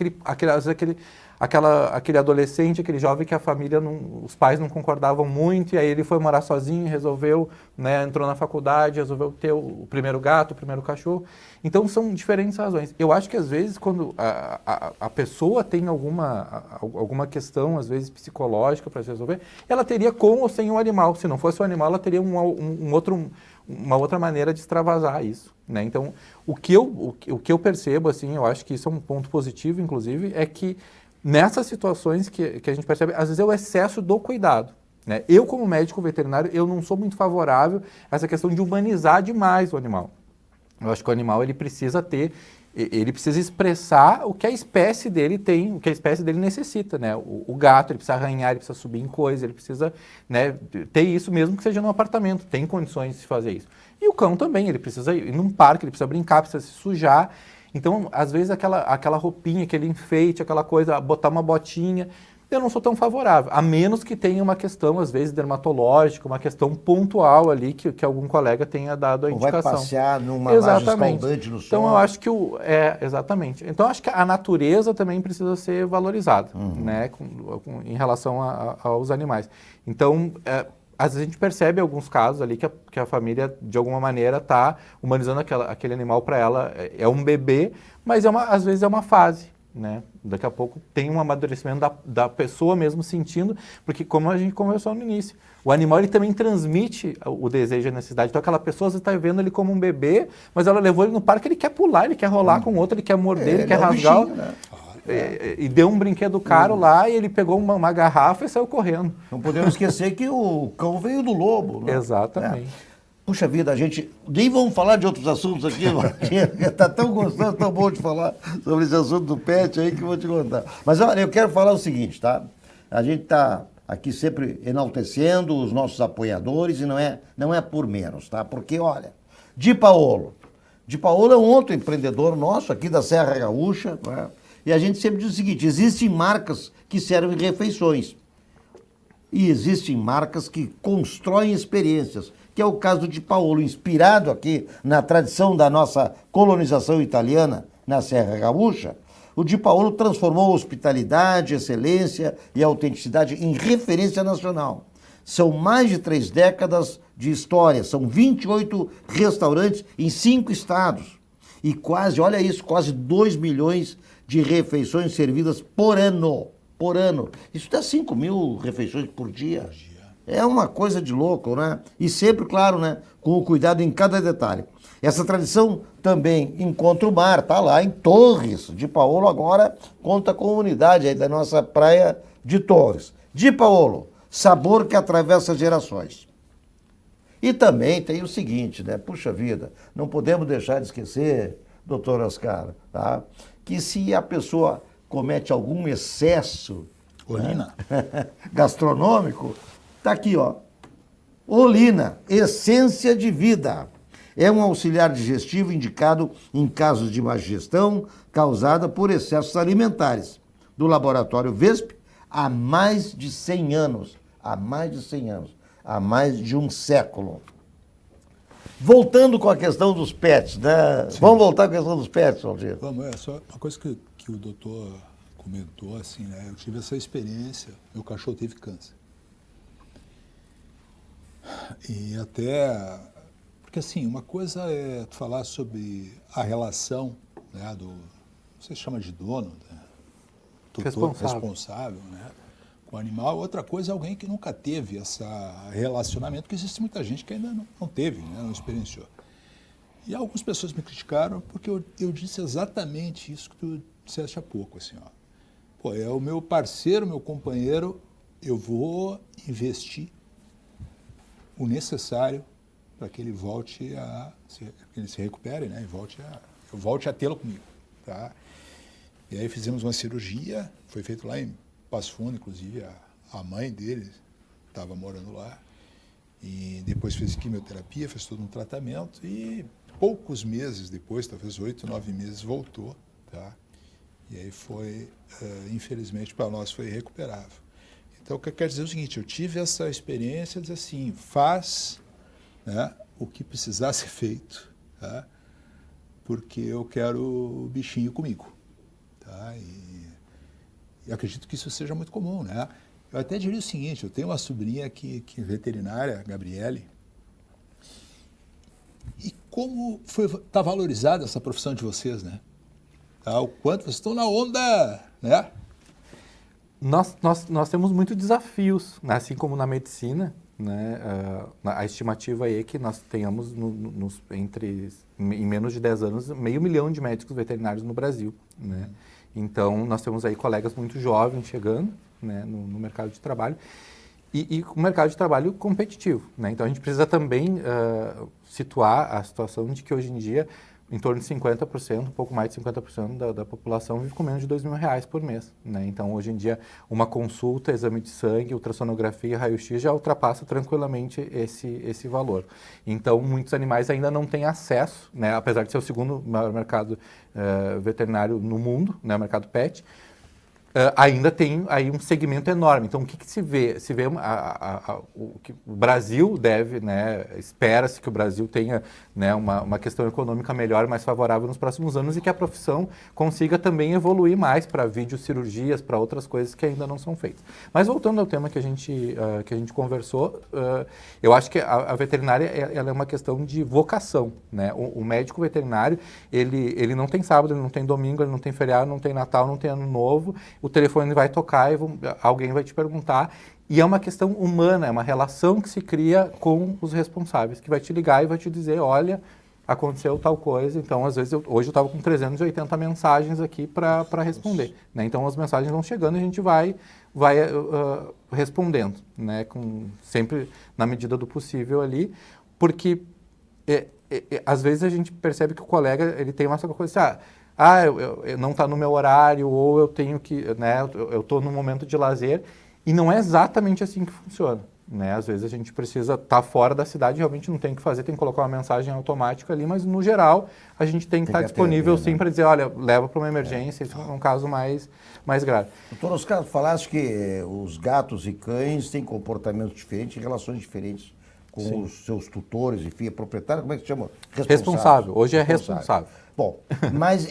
B: aquele adolescente, aquele jovem que a família, os pais não concordavam muito, e aí ele foi morar sozinho, resolveu, né, entrou na faculdade, resolveu ter o primeiro gato, o primeiro cachorro. Então, são diferentes razões. Eu acho que, às vezes, quando a pessoa tem alguma questão, às vezes, psicológica para se resolver, ela teria com ou sem o animal. Se não fosse o animal, ela teria uma outra maneira de extravasar isso, né? Então, o que eu percebo, assim, eu acho que isso é um ponto positivo, inclusive, é que nessas situações que a gente percebe, às vezes é o excesso do cuidado, né? Eu, como médico veterinário, eu não sou muito favorável a essa questão de humanizar demais o animal. Eu acho que o animal ele precisa expressar o que a espécie dele tem, o que a espécie dele necessita, né? O gato, ele precisa arranhar, ele precisa subir em coisas, ele precisa, né, ter isso mesmo que seja num apartamento, tem condições de fazer isso. E o cão também, ele precisa ir num parque, ele precisa brincar, precisa se sujar. Então, às vezes, aquela roupinha, aquele enfeite, aquela coisa, botar uma botinha, eu não sou tão favorável, a menos que tenha uma questão, às vezes, dermatológica, uma questão pontual ali, que algum colega tenha dado a indicação.
A: Vai passear numa laje escaldante no sol.
B: Então, eu acho que exatamente. Então, eu acho que a natureza também precisa ser valorizada, né, em relação aos animais. Então, às vezes a gente percebe alguns casos ali que a família, de alguma maneira, está humanizando aquele animal para ela. É um bebê, mas às vezes é uma fase, né? Daqui a pouco tem um amadurecimento da pessoa mesmo sentindo, porque como a gente conversou no início, o animal ele também transmite o desejo e a necessidade. Então aquela pessoa, você está vendo ele como um bebê, mas ela levou ele no parque, ele quer pular, ele quer rolar com o outro, ele quer morder, ele quer rasgar.
A: Bichinho, né?
B: E deu um brinquedo caro lá e ele pegou uma garrafa e saiu correndo.
A: Não podemos esquecer que o cão veio do lobo. Né?
B: Exatamente.
A: Puxa vida, a gente... Nem vamos falar de outros assuntos aqui, está tão gostoso, tão bom de falar sobre esse assunto do pet aí que eu vou te contar. Mas olha, eu quero falar o seguinte, tá? A gente está aqui sempre enaltecendo os nossos apoiadores e não é por menos, tá? Porque, olha, Di Paolo é um outro empreendedor nosso aqui da Serra Gaúcha, né? E a gente sempre diz o seguinte, existem marcas que servem refeições e existem marcas que constroem experiências, que é o caso do Di Paolo, inspirado aqui na tradição da nossa colonização italiana na Serra Gaúcha. O Di Paolo transformou a hospitalidade, excelência e autenticidade em referência nacional. São mais de 3 décadas de história, são 28 restaurantes em 5 estados e quase, olha isso, quase 2 milhões de refeições servidas por ano. Isso dá 5 mil refeições por dia. É uma coisa de louco, né? E sempre, claro, né, com o cuidado em cada detalhe. Essa tradição também encontra o mar, tá lá em Torres. Di Paolo agora conta com a unidade aí da nossa praia de Torres. Di Paolo, sabor que atravessa gerações. E também tem o seguinte, né? Puxa vida, não podemos deixar de esquecer, doutor Oscar, tá? Que se a pessoa comete algum excesso,
C: Olina,
A: né, gastronômico, tá aqui, ó. Olina, essência de vida. É um auxiliar digestivo indicado em casos de má digestão causada por excessos alimentares. Do laboratório VESP, há mais de 100 anos. Há mais de um século. Voltando com a questão dos pets, né?
C: Sim.
A: Vamos voltar com a questão dos pets, Valdir.
C: vamos, é só uma coisa que o doutor comentou, assim, né? Eu tive essa experiência, meu cachorro teve câncer. E até... Porque, assim, uma coisa é falar sobre a relação, né, do... Você chama de dono, né? Tutor responsável, né, com o animal. Outra coisa é alguém que nunca teve esse relacionamento, porque existe muita gente que ainda não teve, né, não experienciou. E algumas pessoas me criticaram porque eu disse exatamente isso que tu disseste há pouco, assim, ó. Pô, é o meu parceiro, meu companheiro, eu vou investir o necessário para que ele volte que ele se recupere, né, e eu volte a tê-lo comigo, tá? E aí fizemos uma cirurgia, foi feito lá em Passo Fundo, inclusive a mãe dele estava morando lá, e depois fez quimioterapia, fez todo um tratamento, e poucos meses depois, talvez 8, 9 meses, voltou, tá? E aí foi, infelizmente para nós, foi irrecuperável. Então, o que eu quero dizer é o seguinte, eu tive essa experiência de dizer assim, faz, né, o que precisar ser feito, tá? Porque eu quero o bichinho comigo. Tá? E acredito que isso seja muito comum, né? Eu até diria o seguinte, eu tenho uma sobrinha que é veterinária, Gabriele, e como está valorizada essa profissão de vocês, né? Tá? O quanto vocês estão na onda, né?
B: Nós temos muitos desafios, né? Assim como na medicina, né? A estimativa aí é que nós tenhamos em menos de 10 anos 500 mil de médicos veterinários no Brasil, né? Então nós temos aí colegas muito jovens chegando, né, no mercado de trabalho e o mercado de trabalho competitivo, né? Então a gente precisa também situar a situação de que hoje em dia em torno de 50%, um pouco mais de 50% da população vive com menos de R$2.000 por mês, né? Então, hoje em dia, uma consulta, exame de sangue, ultrassonografia, raio-x já ultrapassa tranquilamente esse valor. Então, muitos animais ainda não têm acesso, né? Apesar de ser o segundo maior mercado veterinário no mundo, né? O mercado pet, ainda tem aí um segmento enorme. Então, o que se vê? Se vê o que o Brasil deve, né, espera-se que o Brasil tenha, né, uma questão econômica melhor, mais favorável nos próximos anos e que a profissão consiga também evoluir mais para videocirurgias, para outras coisas que ainda não são feitas. Mas voltando ao tema que a gente conversou, eu acho que a veterinária ela é uma questão de vocação, né? O médico veterinário, ele não tem sábado, ele não tem domingo, ele não tem feriado, não tem Natal, não tem Ano Novo. O telefone vai tocar e alguém vai te perguntar. E é uma questão humana, é uma relação que se cria com os responsáveis, que vai te ligar e vai te dizer, olha, aconteceu tal coisa. Então, às vezes, hoje eu estava com 380 mensagens aqui para responder, né? Então, as mensagens vão chegando e a gente vai respondendo, né? Sempre na medida do possível ali, porque às vezes a gente percebe que o colega ele tem uma coisa assim, eu não está no meu horário, ou eu tenho que, né, eu estou num momento de lazer, E não é exatamente assim que funciona, né? Às vezes a gente precisa estar fora da cidade, realmente não tem o que fazer, tem que colocar uma mensagem automática ali, mas no geral a gente tem que estar disponível
A: atender,
B: sim
A: né?
B: para dizer, olha, leva para uma emergência, isso é um caso mais grave.
A: Doutor Oscar, falaste que os gatos e cães têm comportamentos diferentes e relações diferentes com os seus tutores, enfim, proprietário, como é que se chama?
B: Responsável. Hoje é responsável.
A: Bom, mas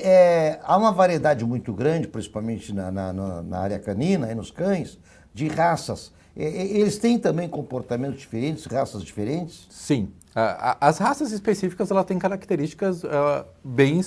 A: há uma variedade muito grande, principalmente na área canina, aí nos cães, de raças. Eles têm também comportamentos diferentes, raças diferentes?
B: Sim. As raças específicas elas têm características bem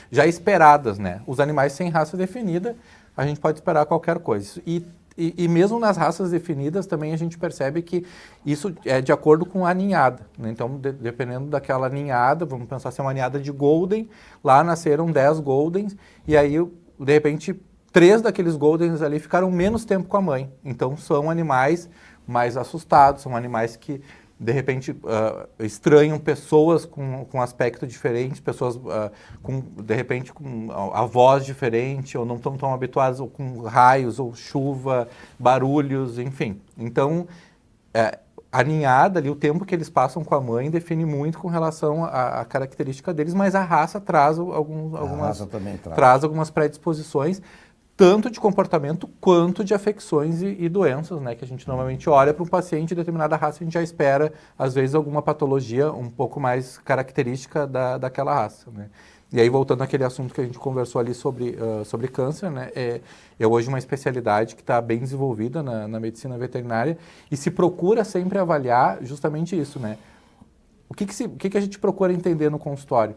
B: já esperadas, né? Os animais sem raça definida, a gente pode esperar qualquer coisa. E mesmo nas raças definidas também a gente percebe que isso é de acordo com a ninhada, né? Então, dependendo daquela ninhada, vamos pensar se é uma ninhada de Golden, lá nasceram 10 Goldens, e aí, de repente, 3 daqueles Goldens ali ficaram menos tempo com a mãe. Então, são animais mais assustados, são animais que, de repente, estranham pessoas com aspecto diferente, pessoas, de repente, com a voz diferente, ou não estão tão habituadas ou com raios, ou chuva, barulhos, enfim. Então, a ninhada ali, o tempo que eles passam com a mãe, define muito com relação à característica deles, mas a raça traz algumas predisposições, tanto de comportamento quanto de afecções e doenças, né? Que a gente normalmente olha para um paciente de determinada raça, a gente já espera, às vezes, alguma patologia um pouco mais característica daquela raça, né? E aí, voltando àquele assunto que a gente conversou ali sobre câncer, né? É hoje uma especialidade que está bem desenvolvida na medicina veterinária e se procura sempre avaliar justamente isso, né? O que a gente procura entender no consultório?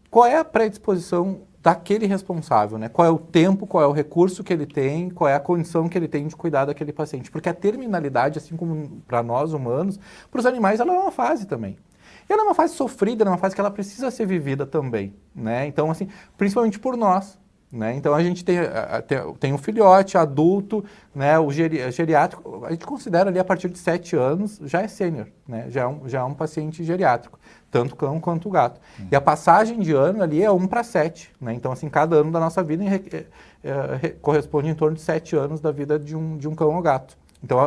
B: Qual é a predisposição daquele responsável, né? Qual é o tempo, qual é o recurso que ele tem, qual é a condição que ele tem de cuidar daquele paciente. Porque a terminalidade, assim como para nós humanos, para os animais ela é uma fase também. E ela é uma fase sofrida, ela é uma fase que ela precisa ser vivida também, né? Então, assim, principalmente por nós, né? Então, a gente tem o filhote, adulto, né? O geriátrico, a gente considera ali a partir de 7 anos, já é sênior, né? Já é um paciente geriátrico, tanto o cão quanto o gato. E a passagem de ano ali é 1 para 7, né? Então, assim, cada ano da nossa vida corresponde em torno de 7 anos da vida de um cão ou gato. Então,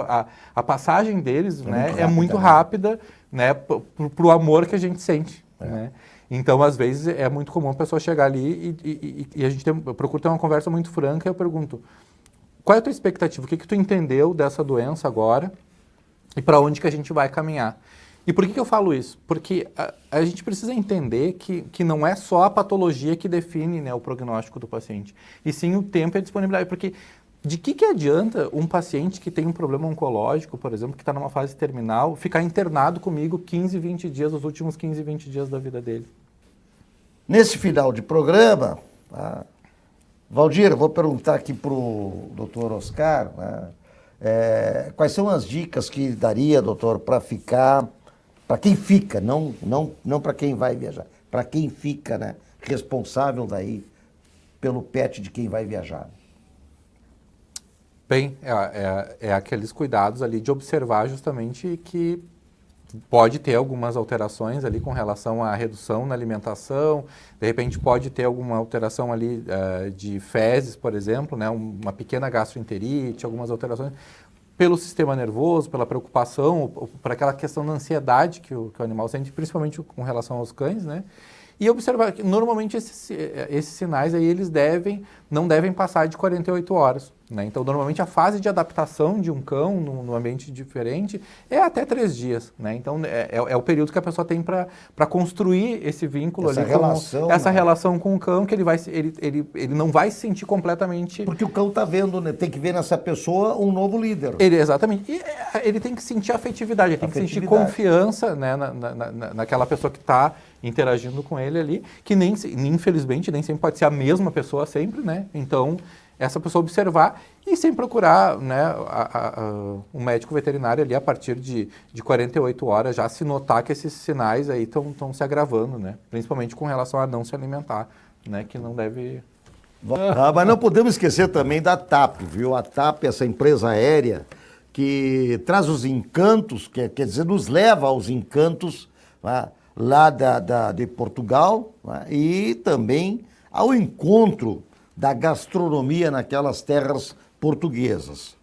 B: a passagem deles, né, é muito rápida, né, pro amor que a gente sente, né? Então, às vezes, é muito comum a pessoa chegar ali e a gente eu procuro ter uma conversa muito franca e eu pergunto, qual é a tua expectativa? O que tu entendeu dessa doença agora e para onde que a gente vai caminhar? E por que eu falo isso? Porque a gente precisa entender que não é só a patologia que define, né, o prognóstico do paciente, e sim o tempo e a disponibilidade. Porque de que adianta um paciente que tem um problema oncológico, por exemplo, que está numa fase terminal, ficar internado comigo 15, 20 dias, os últimos 15, 20 dias da vida dele?
A: Nesse final de programa, Valdir, eu vou perguntar aqui para o doutor Oscar, né, quais são as dicas que daria, doutor, para quem fica, não para quem vai viajar, para quem fica, né, responsável daí pelo pet de quem vai viajar?
B: Bem, é aqueles cuidados ali de observar justamente que pode ter algumas alterações ali com relação à redução na alimentação, de repente pode ter alguma alteração ali de fezes, por exemplo, né, uma pequena gastroenterite, algumas alterações pelo sistema nervoso, pela preocupação, por aquela questão da ansiedade que o animal sente, principalmente com relação aos cães, né? E observar que normalmente esses sinais aí eles não devem passar de 48 horas, né? Então, normalmente a fase de adaptação de um cão num ambiente diferente é até 3 dias, né? Então, é o período que a pessoa tem para construir esse vínculo
A: essa
B: ali,
A: relação
B: com o cão, que ele não vai se sentir completamente...
A: Porque o cão está vendo, né? Tem que ver nessa pessoa um novo líder.
B: Exatamente. E ele tem que sentir afetividade, ele tem que sentir confiança, né, naquela pessoa que está interagindo com ele ali, que infelizmente nem sempre pode ser a mesma pessoa sempre, né? Então, essa pessoa observar e sem procurar, né, um médico veterinário ali a partir de 48 horas, já se notar que esses sinais aí estão se agravando, né? Principalmente com relação a não se alimentar, né? Que não deve...
A: Mas não podemos esquecer também da TAP, viu? A TAP, essa empresa aérea que traz os encantos, quer dizer, nos leva aos encantos, né, lá de Portugal, né, e também ao encontro da gastronomia naquelas terras portuguesas.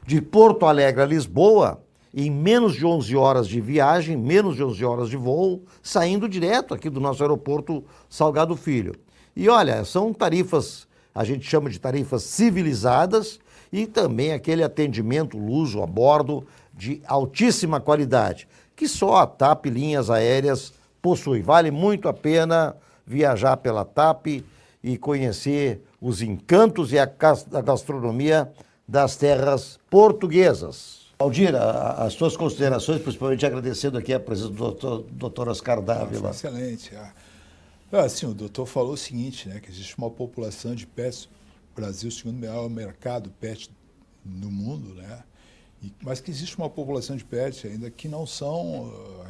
A: de Porto Alegre a Lisboa, em menos de 11 horas de viagem, menos de 11 horas de voo, saindo direto aqui do nosso aeroporto Salgado Filho. E olha, são tarifas, a gente chama de tarifas civilizadas, e também aquele atendimento luso a bordo de altíssima qualidade, que só a TAP Linhas Aéreas possui. Vale muito a pena viajar pela TAP e conhecer os encantos e a gastronomia das terras portuguesas. Valdir, as suas considerações, principalmente agradecendo aqui a presença do Dr. Oscar Dávila.
C: Excelente. Assim, o doutor falou o seguinte, né, que existe uma população de pets, o Brasil, o segundo maior mercado pet no mundo, né, mas que existe uma população de pets ainda que não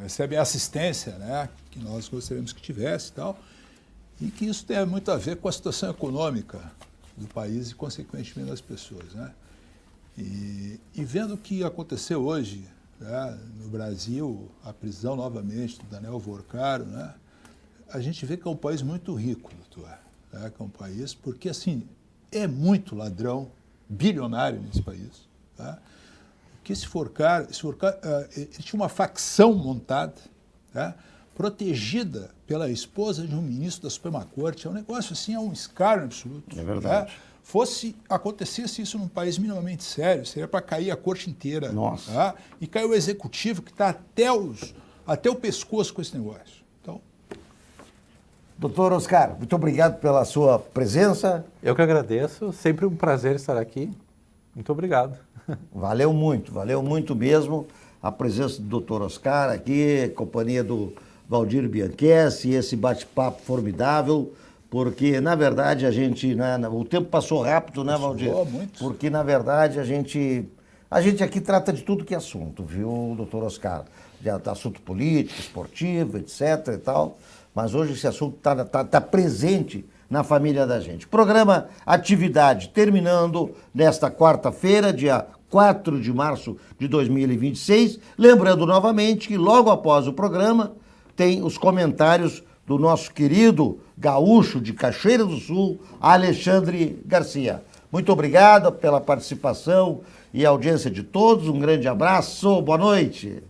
C: recebem assistência, né, que nós gostaríamos que tivesse e tal, e que isso tem muito a ver com a situação econômica do país e, consequentemente, das pessoas, né. E vendo o que aconteceu hoje, né, no Brasil, a prisão novamente do Daniel Vorcaro, né, a gente vê que é um país muito rico, doutor, né, que é um país, porque assim, é muito ladrão, bilionário nesse país. Tá? Que esse Vorcaro, ele tinha uma facção montada, tá, protegida pela esposa de um ministro da Suprema Corte. É um negócio assim, é um escárnio absoluto.
A: É verdade.
C: Tá? Acontecesse isso num país minimamente sério, seria para cair a corte inteira.
A: Nossa.
C: Tá? E cair o executivo, que está até o pescoço com esse negócio. Então,
A: Doutor Oscar, muito obrigado pela sua presença.
B: Eu que agradeço, sempre um prazer estar aqui. Muito obrigado.
A: Valeu muito mesmo a presença do Dr. Oscar aqui, companhia do Valdir Bianchessi, esse bate-papo formidável, porque, na verdade, a gente, né, o tempo passou rápido, né, Valdir?
C: Passou muito.
A: Porque, na verdade, a gente aqui trata de tudo que é assunto, viu, doutor Oscar? De assunto político, esportivo, etc. e tal, mas hoje esse assunto tá presente na família da gente. Programa Atividade terminando nesta quarta-feira, dia 4 de março de 2026. Lembrando novamente que logo após o programa tem os comentários do nosso querido gaúcho de Cachoeira do Sul, Alexandre Garcia. Muito obrigado pela participação e audiência de todos. Um grande abraço. Boa noite.